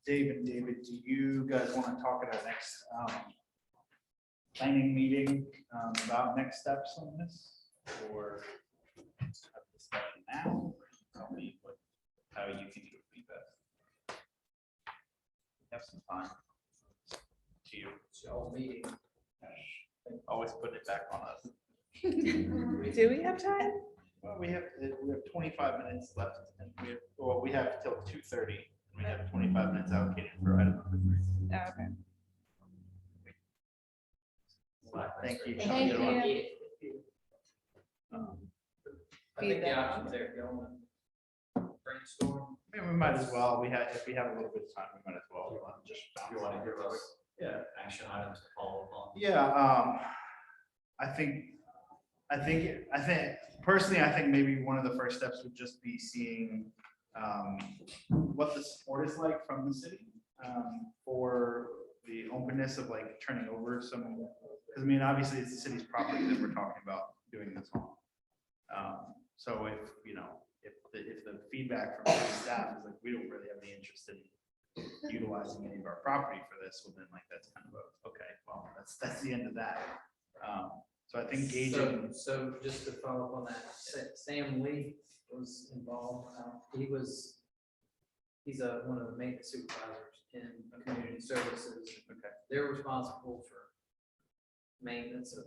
David, do you guys want to talk at our next planning meeting about next steps on this? Or have a discussion now? Tell me how you can do it. some time. To you, Y'all meeting. always putting it back on us. Do we have time? Well, we have 25 minutes left, and we have till 2:30, and we have 25 minutes allocated for item number 3. Okay. Thank you. Thank Have a good one. I think the options there, y'all want to brainstorm. I mean, we might as well, if we have a little bit of time, we might as well, just. You want to give us, action items to follow up on? Yeah, I think personally, I think maybe one of the first steps would just be seeing what the support is like from the city for the openness of like turning over some, because I mean, obviously it's the city's property that we're talking about doing this on. So if, if the feedback from city staff is like, we don't really have any interest in utilizing any of our property for this, well then like, that's kind of okay, well, that's the end of that. So I think gauging. So just to follow up on that, Sam Lee was involved. He's one of the maintenance supervisors in community services. Okay. They're responsible for maintenance of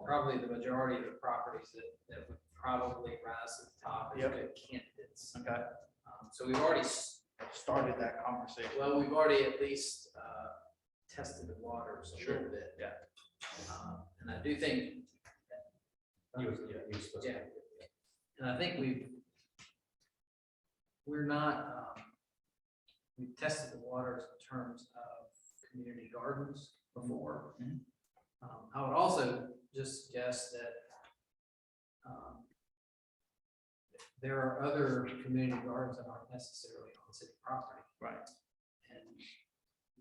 probably the majority of the properties that would probably rise to the top as Yep. good candidates. Okay. So we've already, Started that conversation. well, we've already at least tested the waters a Sure. little bit. Yeah. And I do think. You was supposed to. Yeah. And I think we're not, we've tested the waters in terms of community gardens before. Mhm. I would also just suggest that there are other community gardens that aren't necessarily on city property. Right. And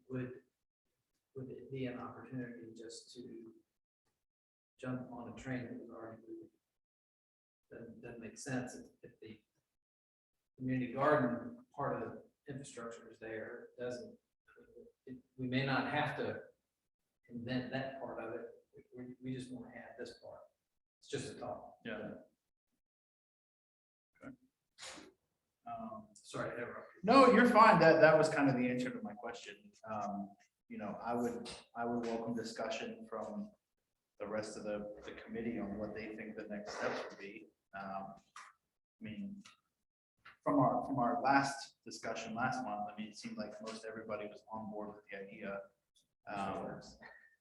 would it be an opportunity just to jump on a train that was already moving? Doesn't make sense if the community garden part of the infrastructure is there, we may not have to invent that part of it. We just want to add this part. It's just a thought. Yeah. Okay. Sorry to interrupt you. No, you're fine. That was kind of the answer to my question. I would welcome discussion from the rest of the committee on what they think the next steps would be. I mean, from our last discussion last month, I mean, it seemed like most everybody was on board with the idea.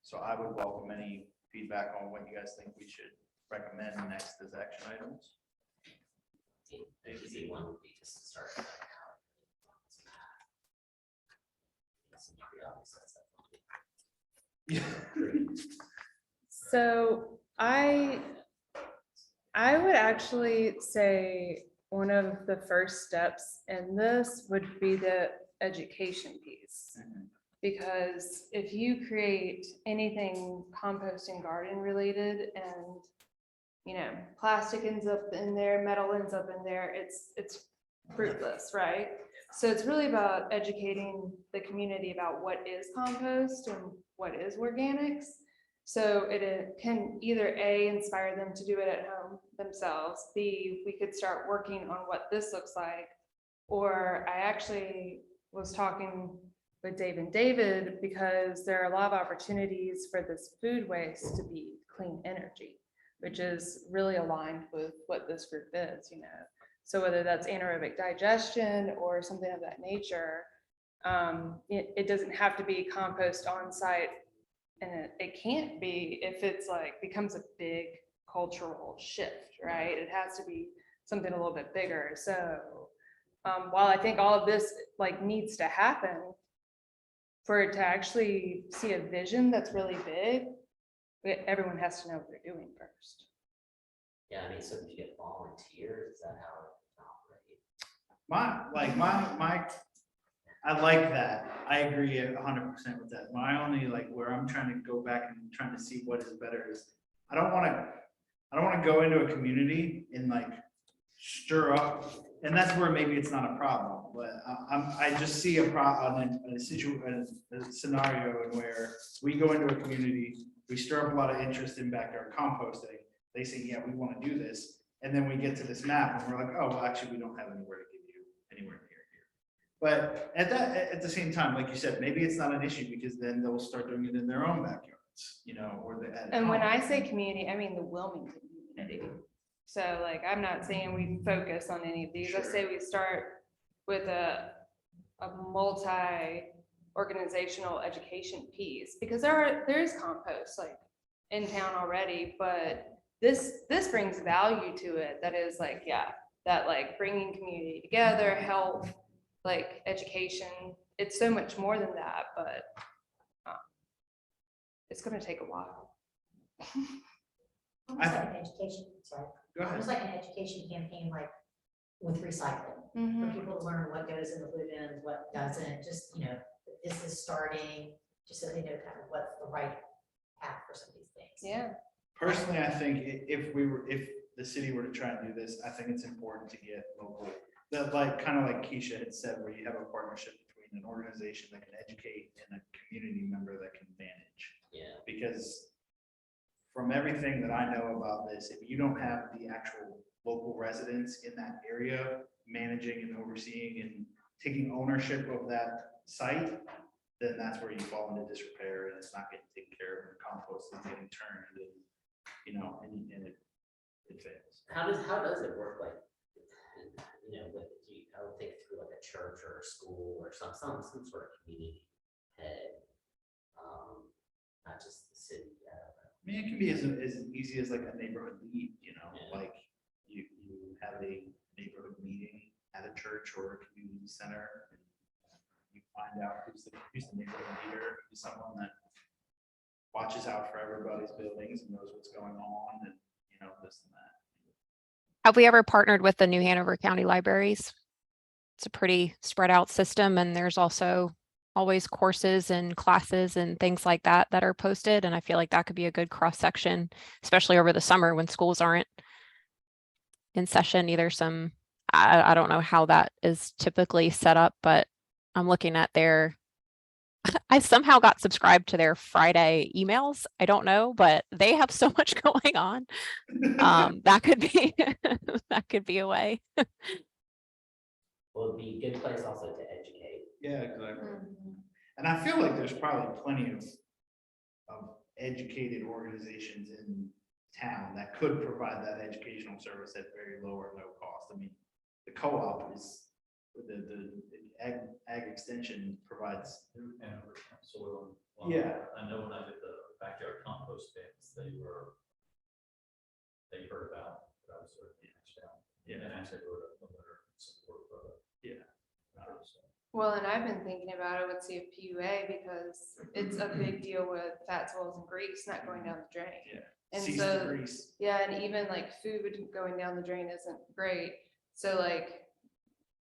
So I would welcome any feedback on what you guys think we should recommend next as action items. The easy one would be just to start. So I would actually say one of the first steps in this would be the education piece. Because if you create anything compost and garden related and, plastic ends up in there, metal ends up in there, it's fruitless, right? So it's really about educating the community about what is compost and what is organics. So it can either A, inspire them to do it at home themselves, B, we could start working on what this looks like. Or I actually was talking with Dave and David because there are a lot of opportunities for this food waste to be clean energy, which is really aligned with what this group is, So whether that's anaerobic digestion or something of that nature, it doesn't have to be compost on site. And it can't be if it's like becomes a big cultural shift, right? It has to be something a little bit bigger. So while I think all of this needs to happen, for it to actually see a vision that's really big, everyone has to know what they're doing first. Yeah, I mean, so if you get volunteers, is that how it operates? I like that. I agree 100% with that. My only where I'm trying to go back and trying to see what is better is I don't want to go into a community and stir up, and that's where maybe it's not a problem, but I just see a problem, a scenario in where we go into a community, we stir up a lot of interest in backyard composting. They say, yeah, we want to do this. And then we get to this map and we're like, oh, well, actually, we don't have anywhere to give you anywhere near here. But at the same time, like you said, maybe it's not an issue because then they'll start doing it in their own backyards, you know, or the. at And when home. I say community, I mean the Wilmington community. So like, I'm not saying we focus on any of these. I Sure. say we start with a multi-organizational education piece, because there is compost like in town already, but this brings value to it. That is like, yeah, that like bringing community together, health, like education. It's so much more than that, but it's gonna take a while. Almost like an education, sorry, Go ahead. almost like an education campaign, like with recycling, for Mhm. people to learn what goes in the blue bins, what doesn't, just, you know, this is starting, just so they know kind of what's the right path for some of these things. Yeah. Personally, I think if the city were to try and do this, I think it's important to get local, that like, kind of like Keisha had said, where you have a partnership between an organization that can educate and a community member that can manage. Yeah. Because from everything that I know about this, if you don't have the actual local residents in that area managing and overseeing and taking ownership of that site, then that's where you fall into disrepair and it's not getting taken care of, and compost is getting turned and, you know, and it fails. How does it work, like, you know, I would think through like a church or a school or some sort of community head, not just the city. I don't know. I mean, it can be as easy as like a neighborhood lead, you know, Yeah. like you have a neighborhood meeting at a church or a community center. And you find out who's the neighborhood leader, who's someone that watches out for everybody's buildings and knows what's going on and, you know, this and that. Have we ever partnered with the New Hanover County Libraries? It's a pretty spread out system, and there's also always courses and classes and things like that that are posted. And I feel like that could be a good cross section, especially over the summer when schools aren't in session. Either I don't know how that is typically set up, but I'm looking at I somehow got subscribed to their Friday emails. I don't know, but they have so much going on. That could be that could be a way. Well, it'd be a good place also to educate. Yeah, exactly. And I feel like there's probably plenty of educated organizations in town that could provide that educational service at very low or no cost. I mean, the co-op is, the ag extension provides. And soil. Yeah. I know when I did the backyard compost bins, they heard about, but I was sort of reached out. Yeah. And actually wrote a letter of support for it. Yeah. Well, and I've been thinking about it with CFPUA because it's a big deal with fats, oils, and grease not going down the drain. Yeah. And Cease so, the grease. yeah, and even like food going down the drain isn't great. So like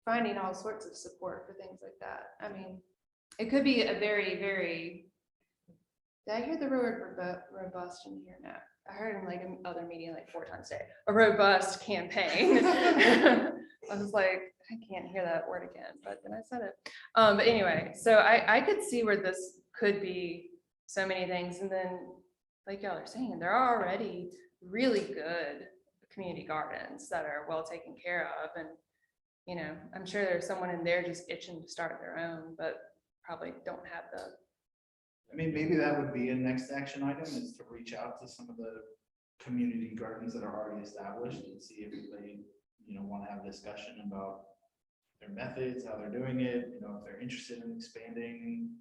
finding all sorts of support for things like that. I mean, it could be a very, very, did I hear the word robust in here? No, I heard in like another meeting like 4 times a day, a robust campaign. I was like, I can't hear that word again, but then I said it. But anyway, so I could see where this could be so many things. And then like y'all are saying, there are already really good community gardens that are well taken care of. And, you know, I'm sure there's someone in there just itching to start their own, but probably don't have the. I mean, maybe that would be a next action item, is to reach out to some of the community gardens that are already established and see if they, you know, want to have a discussion about their methods, how they're doing it, you know, if they're interested in expanding,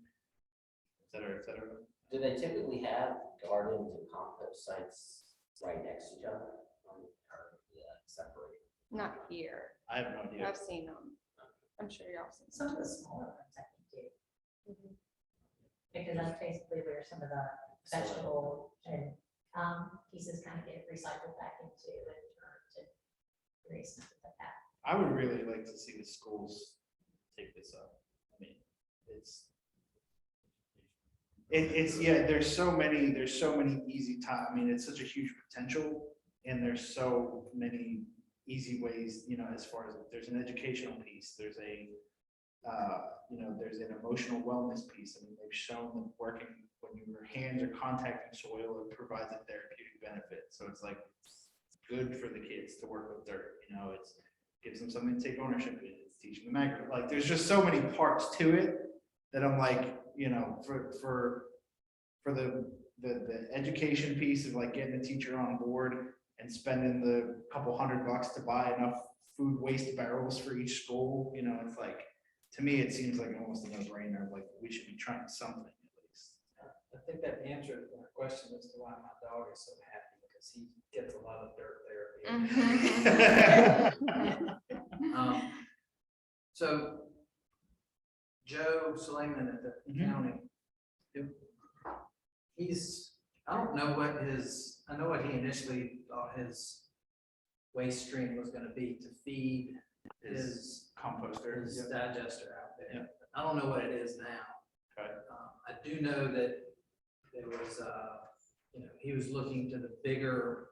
et cetera, et cetera. Do they typically have gardens and compost sites right next to each other? Or separate? Not here. I have no idea. I've seen them. I'm sure y'all seen Some some. of the smaller ones, I think, do. Because that's basically where some of the vegetable and pieces kind of get recycled back into and turned to grease and stuff like that. I would really like to see the schools take this up. I mean, yeah, there's so many easy time. I mean, it's such a huge potential and there's so many easy ways, you know, as far as there's an educational piece, there's you know, there's an emotional wellness piece. I mean, they've shown that working when your hands are contacting soil, it provides a therapeutic benefit. So it's like, it's good for the kids to work with dirt, you know, gives them something to take ownership in. teaching them like, there's just so many parts to it that I'm like, you know, for the education piece of like getting the teacher on board and spending the couple $100 to buy enough food waste barrels for each school, you know, it's like, to me, it seems like almost a no-brainer, like we should be trying something at least. I think that answered my question as to why my dog is so happy, because he gets a lot of dirt there. So Joe Suleiman at the county, I don't know I know what he initially thought his waste stream was gonna be to feed his composter, his digester out there. Yeah. I don't know what it is now. Okay. I do know that there was, you know, he was looking to the bigger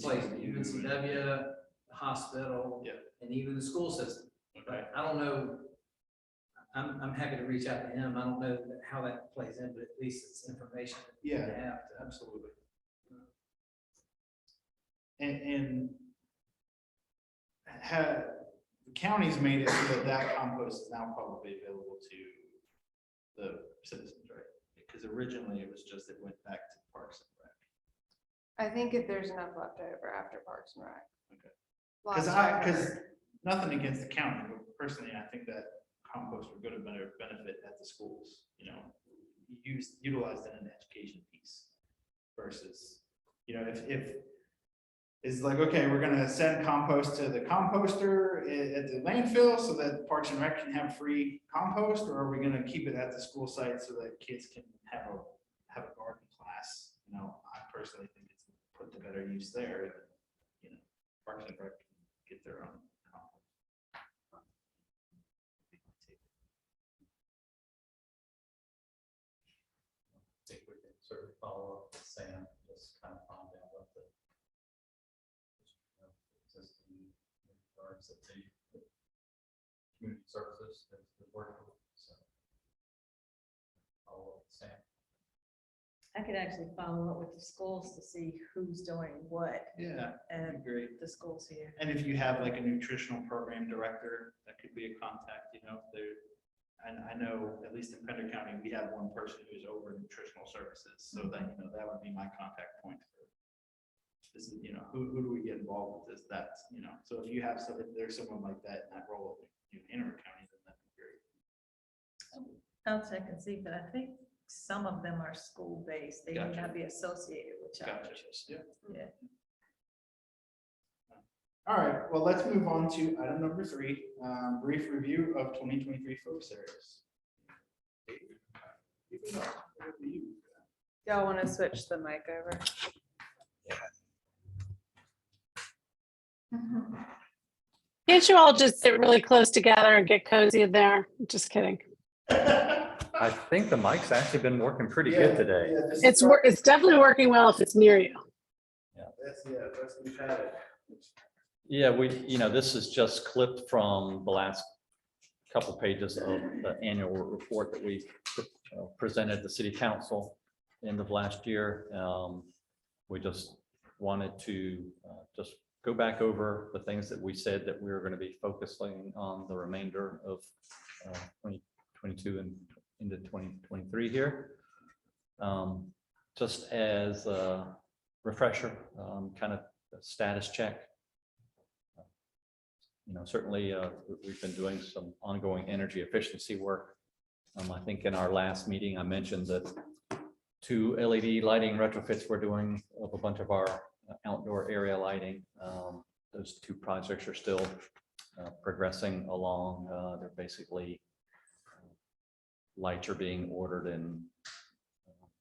place, UNCW, the hospital, Yeah. and even the school system. Okay. I don't know. I'm happy to reach out to him. I don't know how that plays in, but at least it's information. that we Yeah, have to- absolutely. And the county's made it so that that compost is now publicly available to the citizens, right? Because originally it was just, it went back to Parks and Rec. I think if there's enough left over after Parks and Rec. Okay. Last Because I heard. nothing against the county, but personally, I think that compost would go to better benefit at the schools, you know, utilized in an education piece versus, you know, if it's like, okay, we're gonna send compost to the composter at the landfill so that Parks and Rec can have free compost, or are we gonna keep it at the school site so that kids can have a garden class? You know, I personally think it's put to better use there, and, you know, Parks and Rec can get their own compost. I think we can sort of follow up with Sam, just kind of find out what the existing regards that the community services is working with. So follow up with Sam. I could actually follow up with the schools to see who's doing what Yeah, and great. the schools here. And if you have like a nutritional program director, that could be a contact, you know, there. And I know, at least in Pender County, we have one person who's over nutritional services, so that, you know, that would be my contact point for this is, you know, who do we get involved with this? That's, you know, so if you have if there's someone like that in that role in Hanover County, then that'd be great. I'll check and see, but I think some of them are school-based. They may Gotcha. not be associated with child Gotcha. nutrition. Yeah. Yeah. All right, well, let's move on to item number 3, brief review of 2023 focus areas. Y'all want to switch the mic over? Can't you all just sit really close together and get cozy in there? Just kidding. I think the mic's actually been working pretty good today. It's definitely working well if it's near you. We've had it. Yeah, this is just clipped from the last couple pages of the annual report that we presented to City Council end of last year. We just wanted to just go back over the things that we said that we were going to be focusing on the remainder of 2022 and into 2023 here. Just as a refresher, kind of a status check. Certainly we've been doing some ongoing energy efficiency work. I think in our last meeting, I mentioned that 2 LED lighting retrofits we're doing of a bunch of our outdoor area lighting. Those 2 projects are still progressing along. They're basically lights are being ordered and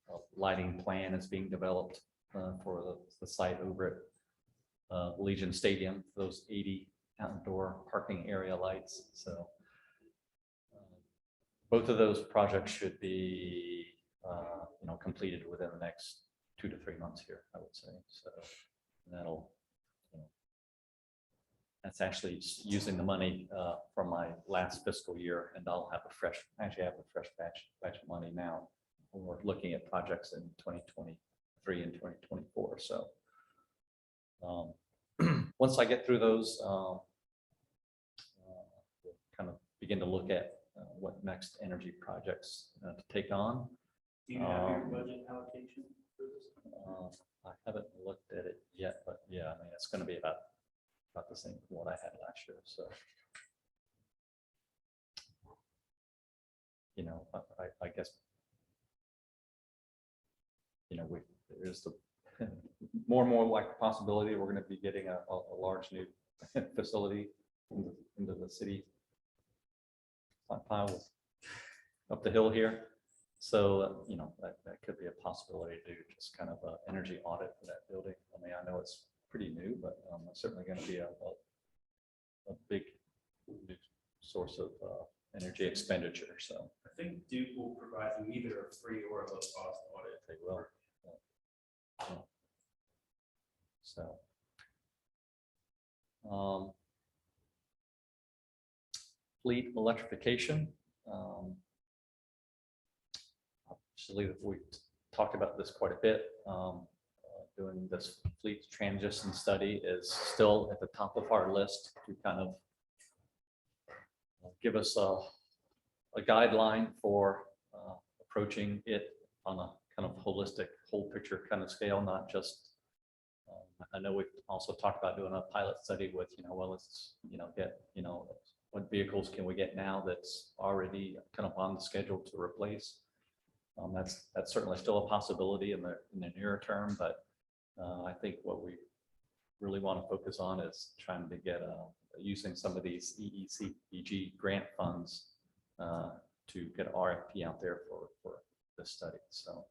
a lighting plan is being developed for the site over at Legion Stadium, those 80 outdoor parking area lights. So both of those projects should be completed within the next 2 to 3 months here, I would say. So that'll that's actually using the money from my last fiscal year, and I'll have a fresh batch of money now. We're looking at projects in 2023 and 2024. So once I get through those, we'll begin to look at what next energy projects to take on. Do you have your Um, budget allocation for this? I haven't looked at it yet, but yeah, I mean, it's gonna be about the same as what I had last year, so. You know, I guess. You know, there's the more and more like possibility, we're gonna be getting a large new facility into the city. Pile up the hill here. So, you know, that could be a possibility to do just kind of an energy audit for that building. I mean, I know it's pretty new, but it's certainly going to be a big new source of energy expenditure. So I think Duke will provide you either a free or a low cost audit. they will. Yeah. So. Fleet electrification. Actually, we talked about this quite a bit. Doing this fleet transition study is still at the top of our list to kind of give us a guideline for approaching it on a kind of holistic, whole picture kind of scale, not just. I know we've also talked about doing a pilot study with, you know, well, let's, you know, get, you know, what vehicles can we get now that's already kind of on the schedule to replace. That's certainly still a possibility in the near term, but I think what we really want to focus on is trying to get using some of these EECEG grant funds to get an RFP out there for this study. So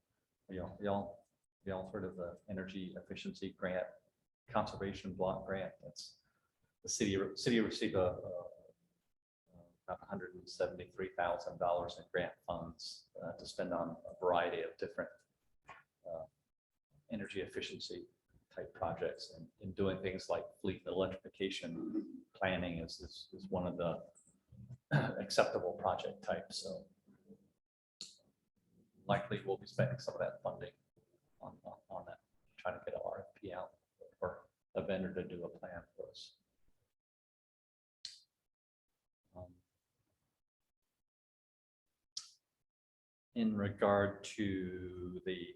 y'all heard of the energy efficiency grant, conservation block grant? That's the city received about $173,000 in grant funds to spend on a variety of different energy efficiency type projects, and in doing things like fleet electrification planning is one of the acceptable project types. So likely we'll be spending some of that funding on that, trying to get an RFP out for a vendor to do a plan for us. In regard to the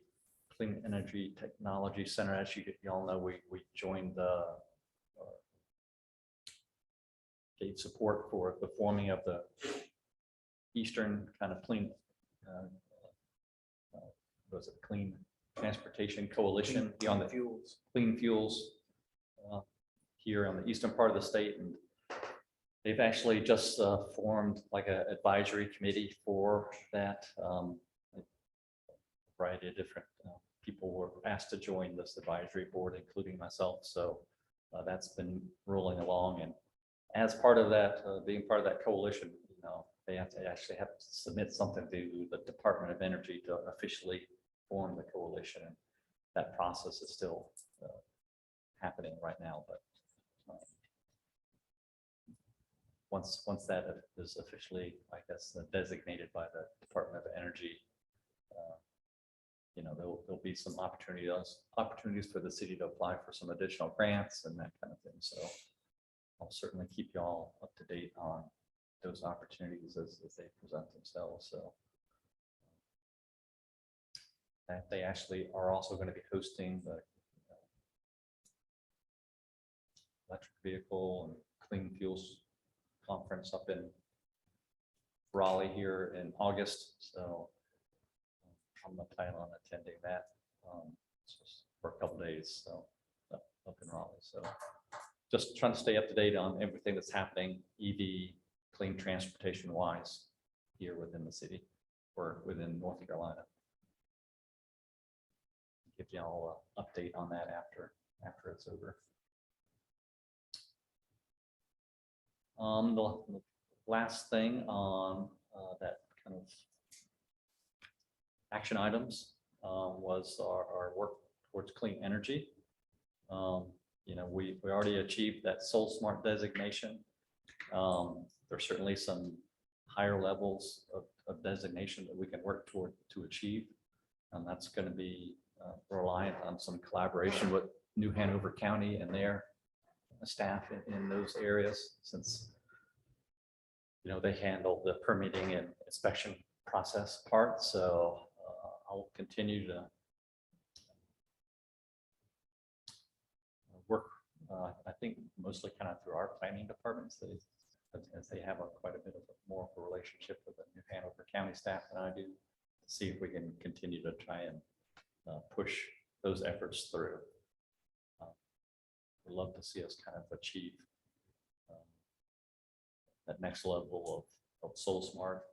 Clean Energy Technology Center, as you all know, we joined the gave support for the forming of the Eastern kind of clean was it Clean Transportation Coalition on the fuels, clean fuels here on the eastern part of the state, and they've actually just formed like an advisory committee for that. A variety of different people were asked to join this advisory board, including myself. So that's been rolling along, and as part of that, being part of that coalition, you know, they actually have to submit something to the Department of Energy to officially form the coalition. And that process is still happening right now, but once that is officially, I guess, designated by the Department of Energy, you know, there'll be some opportunities for the city to apply for some additional grants and that kind of thing. So I'll certainly keep you all up to date on those opportunities as they present themselves. So that they actually are also going to be hosting the electric vehicle and clean fuels conference up in Raleigh here in August. So I'm not planning on attending that just for a couple days. So up in Raleigh. So just trying to stay up to date on everything that's happening EV, clean transportation wise here within the city or within North Carolina. Give you all an update on that after it's over. The last thing on that kind of action items was our work towards clean energy. You know, we already achieved that Soul Smart designation. There's certainly some higher levels of designation that we can work toward to achieve, and that's going to be reliant on some collaboration with New Hanover County and their staff in those areas, since they handle the permitting and inspection process part, so I'll continue to work, I think mostly kind of through our planning departments, as they have quite a bit of more of a relationship with the New Hanover County staff than I do, to see if we can continue to try and push those efforts through. We'd love to see us kind of achieve that next level of Soul Smart,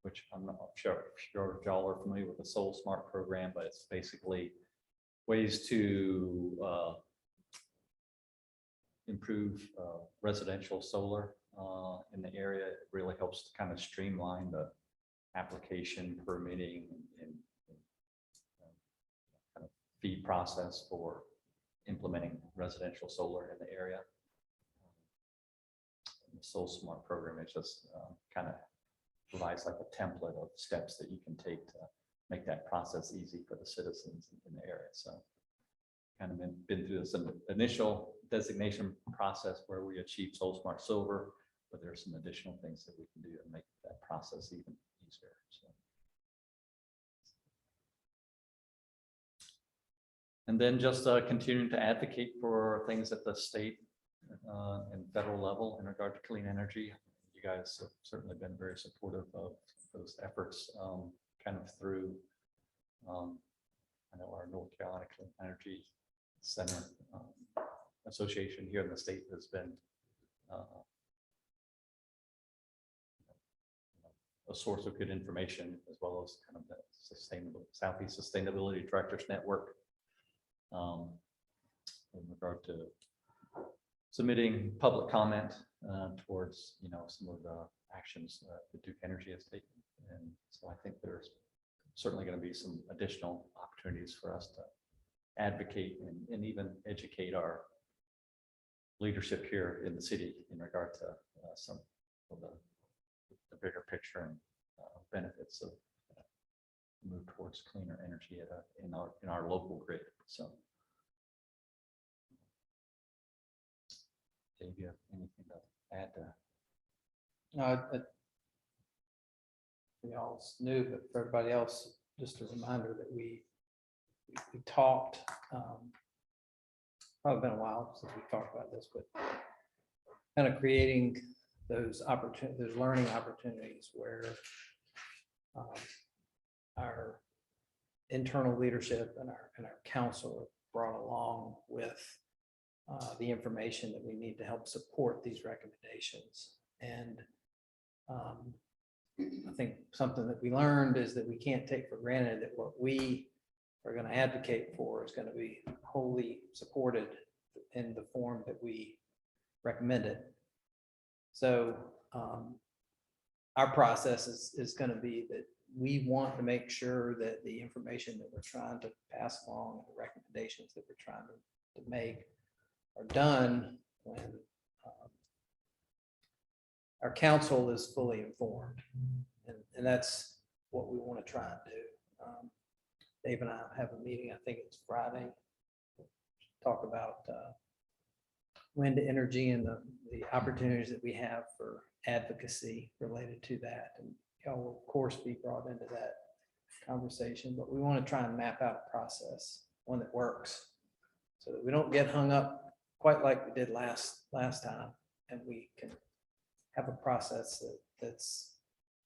which I'm not sure if y'all are familiar with the Soul Smart program, but it's basically ways to improve residential solar in the area. It really helps to kind of streamline the application, permitting, and kind of fee process for implementing residential solar in the area. The Soul Smart program is just kind of provides like a template of steps that you can take to make that process easy for the citizens in the area. So kind of been through this initial designation process where we achieved Soul Smart Silver, but there's some additional things that we can do to make that process even easier. So. And then just continuing to advocate for things at the state and federal level in regard to clean energy. You guys have certainly been very supportive of those efforts, kind of through, I know our North Carolina Clean Energy Center Association here in the state has been a source of good information, as well as kind of the Southeast Sustainability Directors Network in regard to submitting public comment towards some of the actions that Duke Energy has taken. And so I think there's certainly going to be some additional opportunities for us to advocate and even educate our leadership here in the city in regard to some of the bigger picture and benefits of move towards cleaner energy in our local grid. So Dave, you have anything to add to? Y'all's new, but for everybody else, just a reminder that we talked, probably been a while since we talked about this, but kind of creating those learning opportunities where our internal leadership and our council are brought along with the information that we need to help support these recommendations. And I think something that we learned is that we can't take for granted that what we are going to advocate for is going to be wholly supported in the form that we recommend it. So our process is going to be that we want to make sure that the information that we're trying to pass along, the recommendations that we're trying to make are done when our council is fully informed. And that's what we want to try and do. Dave and I have a meeting, I think it's Friday, talk about wind energy and the opportunities that we have for advocacy related to that. And y'all will, of course, be brought into that conversation, but we want to try and map out a process, one that works, so that we don't get hung up quite like we did last time, and we can have a process that's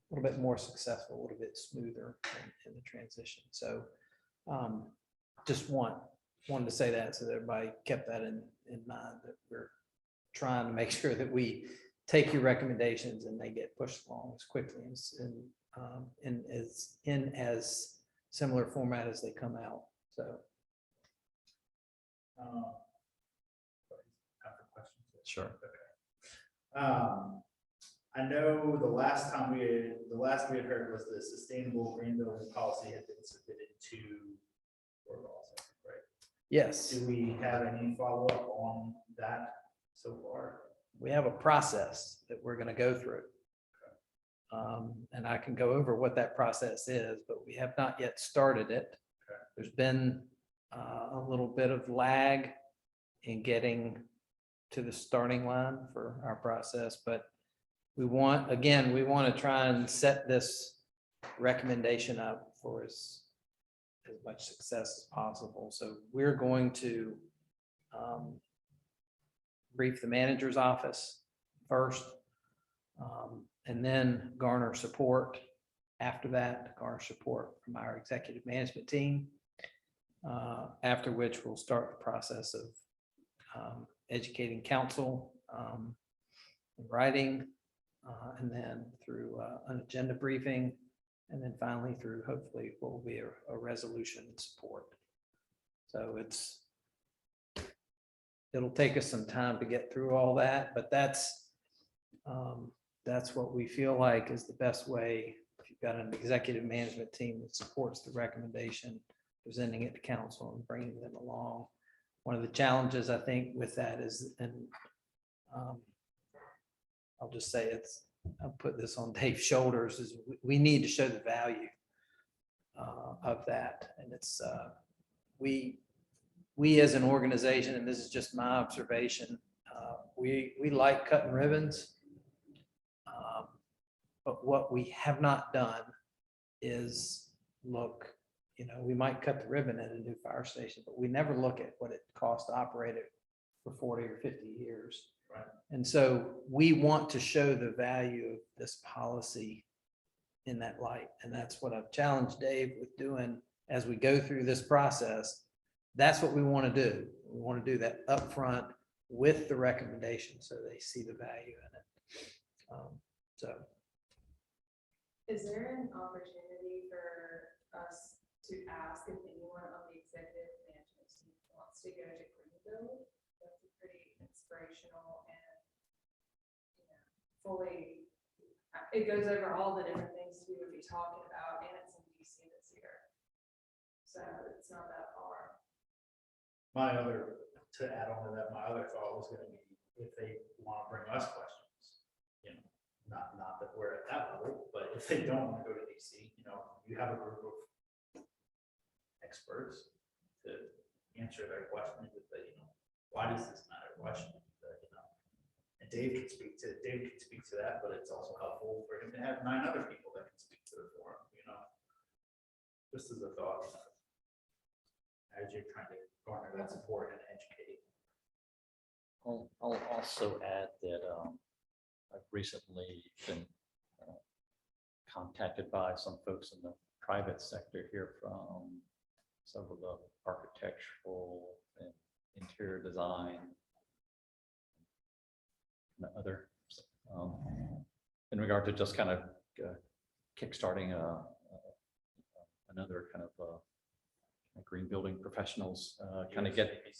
a little bit more successful, a little bit smoother in the transition. So just wanted to say that so that everybody kept that in mind, that we're trying to make sure that we take your recommendations and they get pushed along as quickly in as similar format as they come out. So Sure. I know the last we had heard was the sustainable green building policy had been submitted to board policy, right? yes, Do we have any follow-up on that so far? we have a process that we're going to go through. And I can go over what that process is, but we have not yet started it. Okay. There's been a little bit of lag in getting to the starting line for our process, but we want to try and set this recommendation up for as much success as possible. So we're going to brief the manager's office first, and then garner support after that, garner support from our executive management team. After which we'll start the process of educating council in writing, and then through an agenda briefing, and then finally through hopefully what will be a resolution support. So it'll take us some time to get through all that, but that's what we feel like is the best way. If you've got an executive management team that supports the recommendation, presenting it to council and bringing them along. One of the challenges I think with that is, and I'll just say I'll put this on Dave's shoulders, is we need to show the value of that. And it's, we as an organization, and this is just my observation, we like cutting ribbons. But what we have not done is look, we might cut the ribbon at a new fire station, but we never look at what it costs to operate it for 40 or 50 years. Right. And so we want to show the value of this policy in that light. And that's what I've challenged Dave with doing as we go through this process. That's what we want to do. We want to do that upfront with the recommendation so they see the value in it. Is there an opportunity for us to ask if anyone on the executive management team wants to go to Greenville? That's a pretty inspirational and, fully, it goes over all the different things we would be talking about, and it's in DC this year. So it's not that far. To add on to that, my other thought was gonna be if they want to bring us questions, not that we're at that level, but if they don't want to go to DC, you have a group of experts to answer their questions, why does this matter? Why should we do that? And Dave can speak to that, but it's also helpful for him to have 9 other people that can speak to the forum, just as a thought, as you're trying to garner that support and educate. I'll also add that I've recently been contacted by some folks in the private sector here from some of the architectural and interior design and other in regard to just kind of kickstarting another kind of green building professionals kind of get.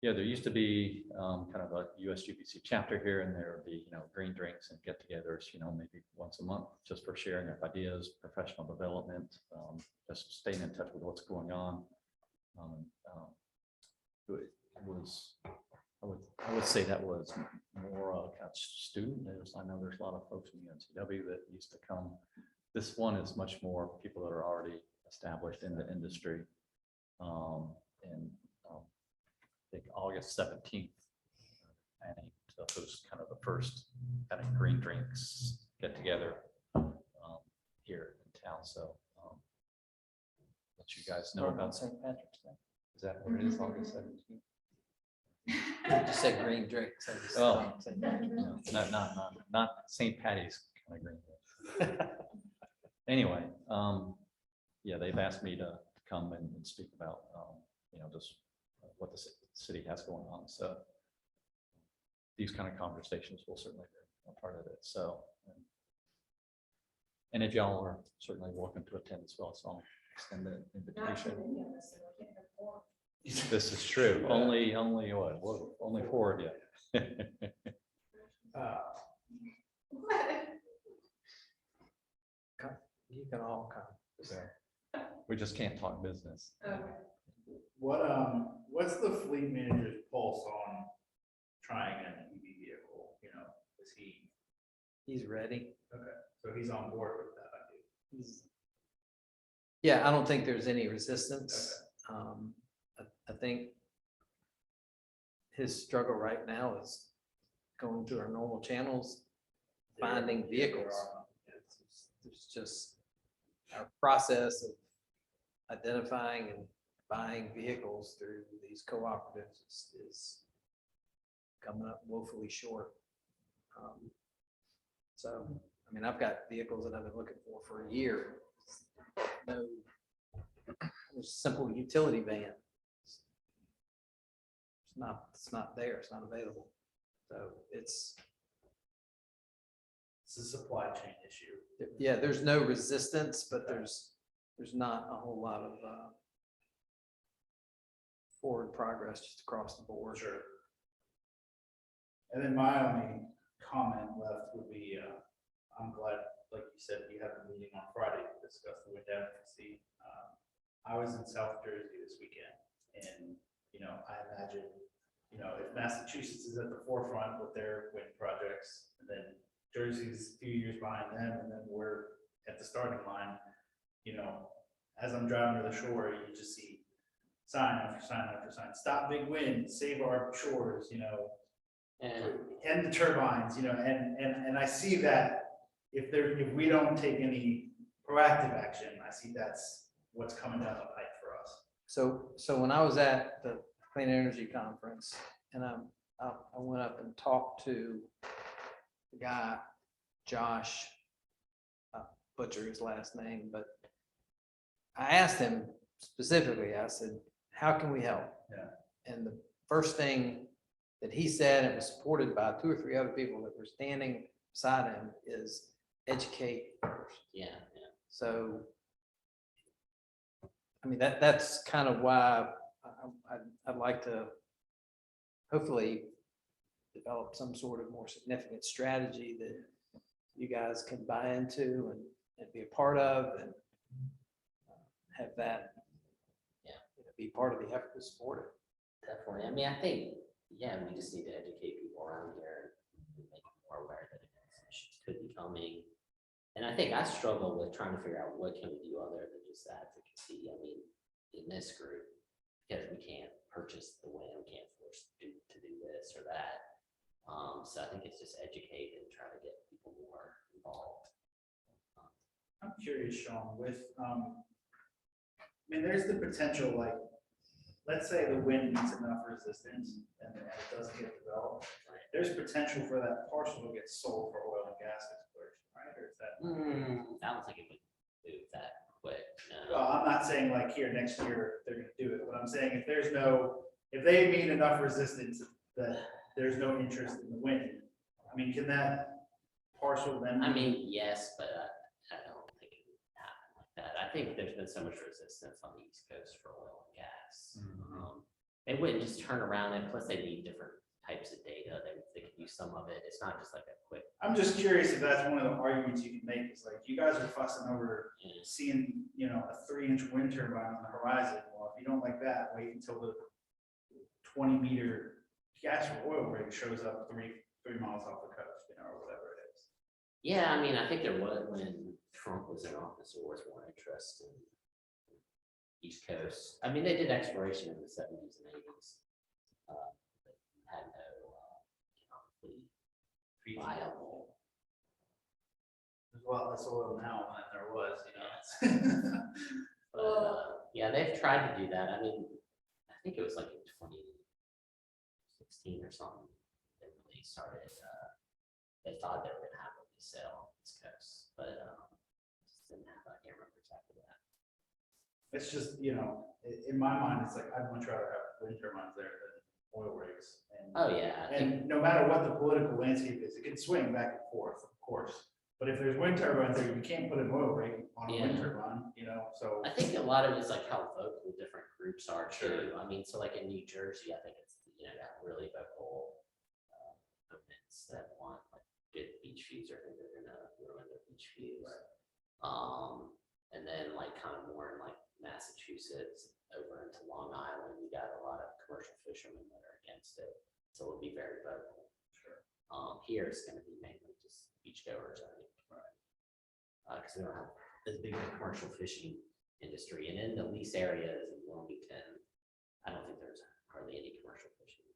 Yeah, there used to be kind of a USGBC chapter here, and there would be, green drinks and get-togethers, maybe once a month, just for sharing of ideas, professional development, just staying in touch with what's going on. It was, I would say that was more kind of student. I know there's a lot of folks in UNCW that used to come. This one is much more people that are already established in the industry, and I think August 17th, planning to host kind of the first kind of green drinks get together here in town. So let you guys know about St. Patrick's Day. Is that what it is, August 17th? Just say green drinks. Oh, no, not St. Patty's kind of green drink. Anyway, yeah, they've asked me to come and speak about, just what the city has going on. So these kind of conversations will certainly be a part of it. So, and if y'all are certainly welcome to attend as well, so I'll extend the invitation. This is true. Only what? Whoa, only 4 of you. You can all come. So we just can't talk business. Okay. What's the fleet manager's pulse on trying an EV vehicle? Is He's ready. okay? So he's on board with that idea. Yeah, I don't think there's any resistance. I think his struggle right now is going through our normal channels, finding vehicles. It's just our process of identifying and buying vehicles through these cooperatives is coming up woefully short. So, I mean, I've got vehicles that I've been looking for a year. No, there's a simple utility van. It's not there, it's not available. So it's It's a supply chain issue. yeah, there's no resistance, but there's not a whole lot of forward progress just across the board. Sure. And then my only comment left would be, I'm glad, like you said, you had a meeting on Friday to discuss the wind advocacy. I was in South Jersey this weekend, and, you know, I imagine, you know, if Massachusetts is at the forefront with their wind projects, and then Jersey's a few years behind them, and then we're at the starting line, you know, as I'm driving to the shore, you just see sign after sign after sign, stop big wind, save our shores, you know, and the turbines, you know, and I see that if we don't take any proactive action, I see that's what's coming down the pipe for us. So when I was at the Clean Energy Conference, and I went up and talked to the guy, Josh, butcher his last name, but I asked him specifically, I said, how can we help? Yeah. And the first thing that he said, and it was supported by 2 or 3 other people that were standing beside him, is educate first. Yeah. So, I mean, that's kind of why I'd like to hopefully develop some sort of more significant strategy that you guys can buy into and be a part of, and have that be part of the effort to support it. Definitely. I mean, I think, yeah, we just need to educate people around here and make them more aware that issues could be coming. And I think I struggle with trying to figure out what can we do other than just advocacy. I mean, in this group, because we can't purchase the wind, we can't force to do this or that. So I think it's just educate and try to get people more involved. I'm curious, Sean, with, I mean, there's the potential, like, let's say the wind meets enough resistance and it doesn't get developed. There's potential for that parcel to get sold for oil and gas exploration, right? Or is that? I don't think it would move that quick. No. Well, I'm not saying like here next year they're gonna do it, but I'm saying if they meet enough resistance that there's no interest in the wind, I mean, can that parcel then? I mean, yes, but I don't think it would happen like that. I think there's been so much resistance on the East Coast for oil and gas. They wouldn't just turn around, and plus they need different types of data. They could use some of it. It's not just like a quick. I'm just curious if that's one of the arguments you can make, is like, you guys are fussing over seeing, you know, a 3-inch wind turbine on the horizon. Well, if you don't like that, wait until the 20-meter gas or oil rig shows up 3 miles off the coast, you know, or whatever it is. Yeah, I mean, I think there was, when Trump was in office, there was more interest in East Coast. I mean, they did exploration in the 70s and 80s. Had no economically viable. There's a lot less oil now than there was, you know. But yeah, they've tried to do that. I mean, I think it was like in 2016 or something. They really started. They thought they were going to have a sale on the East Coast, but just didn't have. I can't remember exactly that. It's just, you know, in my mind, it's like, I'd much rather have wind turbines there than oil rigs. And, Oh yeah, I think, and no matter what the political landscape is, it can swing back and forth, of course. But if there's wind turbines there, you can't put an oil rig on a wind Yeah. turbine, you know, so. I think a lot of it's like how vocal different groups are too. Sure. I mean, so like in New Jersey, I think it's, you know, got really vocal movements that want like good beach views, or think they're gonna ruin their beach views. And then like kind of more in like Massachusetts over into Long Island, you got a lot of commercial fishermen that are against it. So it'll be very vocal. Sure. Here it's gonna be mainly just beachgoers, I think. Right. Because we don't have as big a commercial fishing industry, and in the lease areas in Wilmington, I don't think there's hardly any commercial fishing.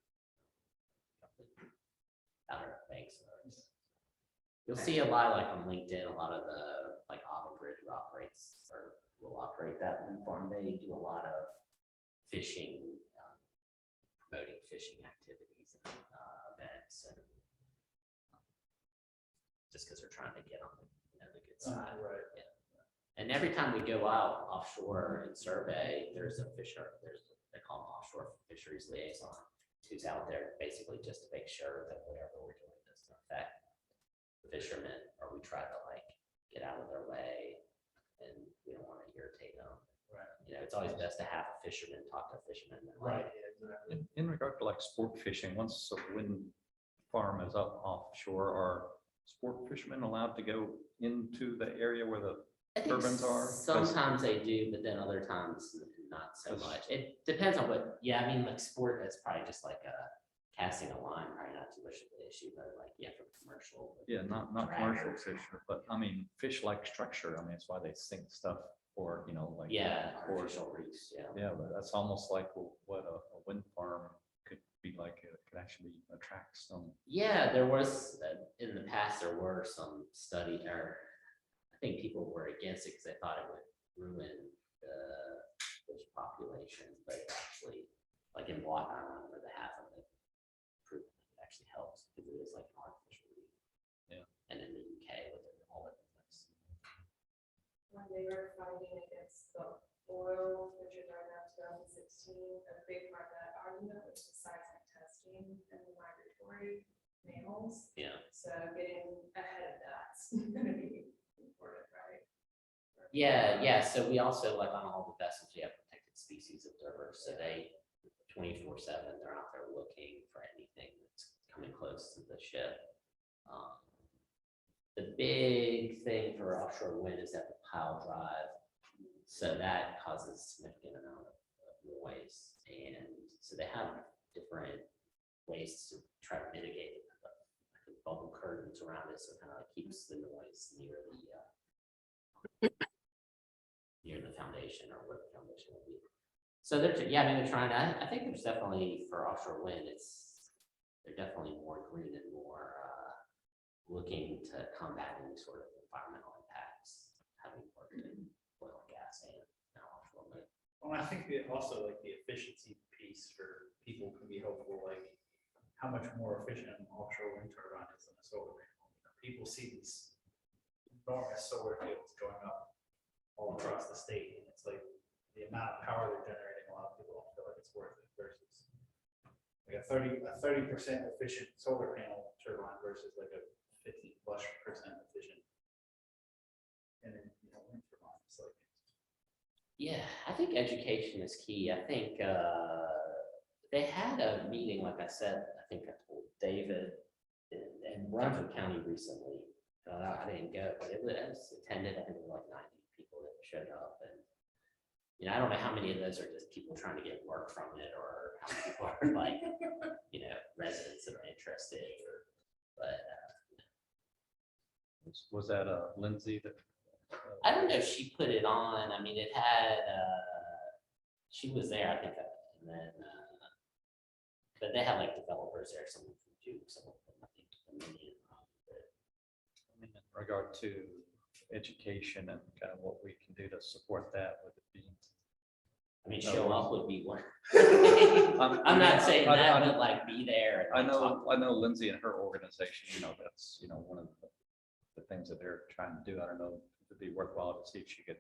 Outer Banks. You'll see a lot like on LinkedIn, a lot of the like Avangrid who operates or will operate that wind farm. They do a lot of fishing, promoting fishing activities and events, and just because they're trying to get on the good side. Right. Yeah. And every time we go out offshore and survey, there's a they call them offshore fisheries liaison, who's out there basically just to make sure that whatever we're doing doesn't affect the fishermen, or we try to like get out of their way, and we don't want to irritate them. Right. You know, it's always best to have a fisherman talk to a fisherman. than Right. like, In regard to like sport fishing, once a wind farm is up offshore, are sport fishermen allowed to go into the area where the I think turbines are? sometimes they do, but then other times not so much. It depends on what, yeah, I mean, like sport, that's probably just like casting a line, probably not too much of the issue, but like, yeah, for commercial. Yeah, not Dragger. commercial fish, but I mean, fish-like structure. I mean, it's why they sink stuff for, you know, like. Yeah, for- artificial reefs, yeah. Yeah, but that's almost like what a wind farm could be like. It could actually attract some. Yeah, there was, in the past, there were some study, or I think people were against it because they thought it would ruin the fish population, but it actually, like in Block Island, where the half of it proved it actually helps, because it is like an artificial reef. Yeah. And in the UK, with all the things. When they were fighting against the oil, Richard Ryan, 2016, a big part of that argument was the seismic testing and the migratory mammals. Yeah. So getting ahead of that's gonna be important, right? Yeah, so we also, like on all the vessels, we have protected species observers, so they 24/7, they're out there looking for anything that's coming close to the ship. The big thing for offshore wind is that the pile drive, so that causes a significant amount of noise, and so they have different ways to try to mitigate it. Like bubble curtains around it, so it kind of like keeps the noise near the foundation, or where the foundation will be. So they're, yeah, I mean, they're trying to, I think there's definitely for offshore wind, they're definitely more green and more looking to combat any sort of environmental impacts, having worked in oil, gas, and now offshore wind. Well, I think that also like the efficiency piece for people can be helpful, like how much more efficient an offshore wind turbine is than a solar panel. You know, people see these enormous solar fields going up all across the state, and it's like the amount of power they're generating, a lot of people don't feel like it's worth it versus like a 30% efficient solar panel turbine versus like a 50+% efficient. And then, you know, wind turbine, it's like. Yeah, I think education is key. I think they had a meeting, like I said, I think I told David in Brunswick County recently. I didn't go, but it was attended. I think there were like 90 people that showed up, and you know, I don't know how many of those are just people trying to get work from it, or how many people are like, you know, residents that are interested, but. Was that Lindsay that? I don't know if she put it on. I mean, it had, she was there, I think, and then, but they had like developers there, someone from Duke, someone from, I think, Dominion. I mean, in regard to education and kind of what we can do to support that, would it be? I mean, show up would be one. I'm I'm not saying I- that, I- but like be there. I and, like, talk. know Lindsay and her organization, you know, that's, you know, one of the things that they're trying to do. I don't know, if it'd be worthwhile to see if she could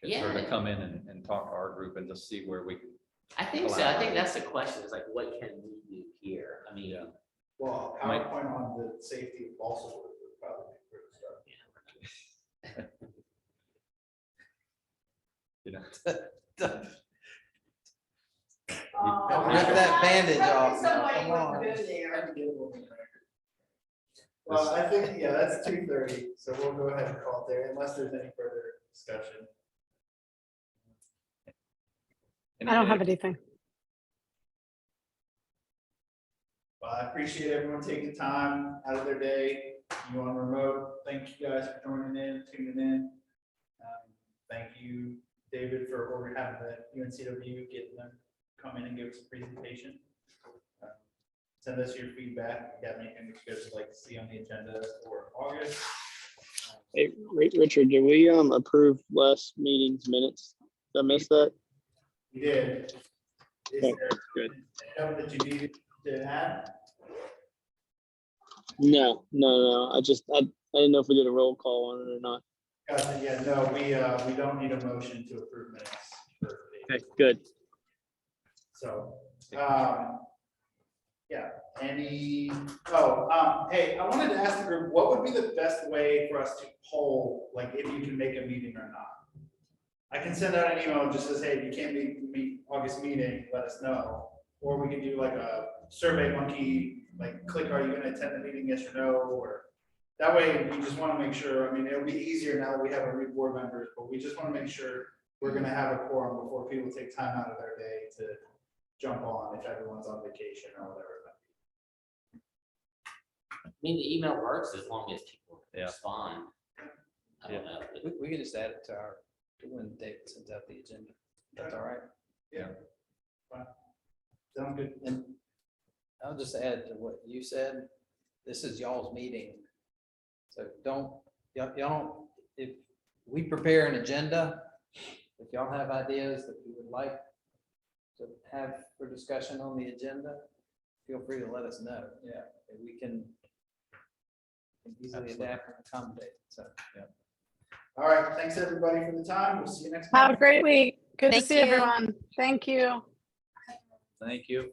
get her to Yeah. come in and talk to our group and just see where we can. I think so. I think that's the question, is like, what can we do here? I mean, Yeah. Well, Mike? PowerPoint on the safety of balsa wood would probably be pretty stuff. You know. Rip that bandage off now, Somebody come on. wouldn't go there. Well, I think, yeah, that's 2:30, so we'll go ahead and call it there unless there's any further discussion. I don't have anything. Well, I appreciate everyone taking time out of their day. You on remote, thank you guys for joining in, tuning in. Thank you, David, for having the UNCW, getting them come in and give us a presentation. Send us your feedback. If you have anything that you guys would like to see on the agenda for August. Hey, Richard, did we approve last meeting's minutes? Did I miss that? We did. Is Okay, there good. anything that you needed to add? No. I didn't know if we did a roll call on it or not. Gotcha, yeah, no, we don't need a motion to approve minutes. for the- Okay, good. So, yeah, hey, I wanted to ask the group, what would be the best way for us to poll, like, if you can make a meeting or not? I can send out an email that just says, hey, if you can't meet August meeting, let us know. Or we can do like a Survey Monkey, like, click, are you gonna attend the meeting, yes or no, or that way, we just wanna make sure, I mean, it'll be easier now that we have our new board members, but we just wanna make sure we're gonna have a quorum before people take time out of their day to jump on if everyone's on vacation or whatever. I mean, the email works as long as people Yeah. respond. I don't know. We can just add it to our, when David sends out the agenda. That's all right. Yeah. Fine. Sounds good. And I'll just add to what you said. This is y'all's meeting. So y'all don't, if we prepare an agenda, if y'all have ideas that you would like to have for discussion on the agenda, feel free to let us know. Yeah, and we can easily adapt and accommodate. So, yeah. All right, thanks everybody for the time. We'll see you next Have a month. great week. Good to Thank see you. everyone. Thank you. Thank you.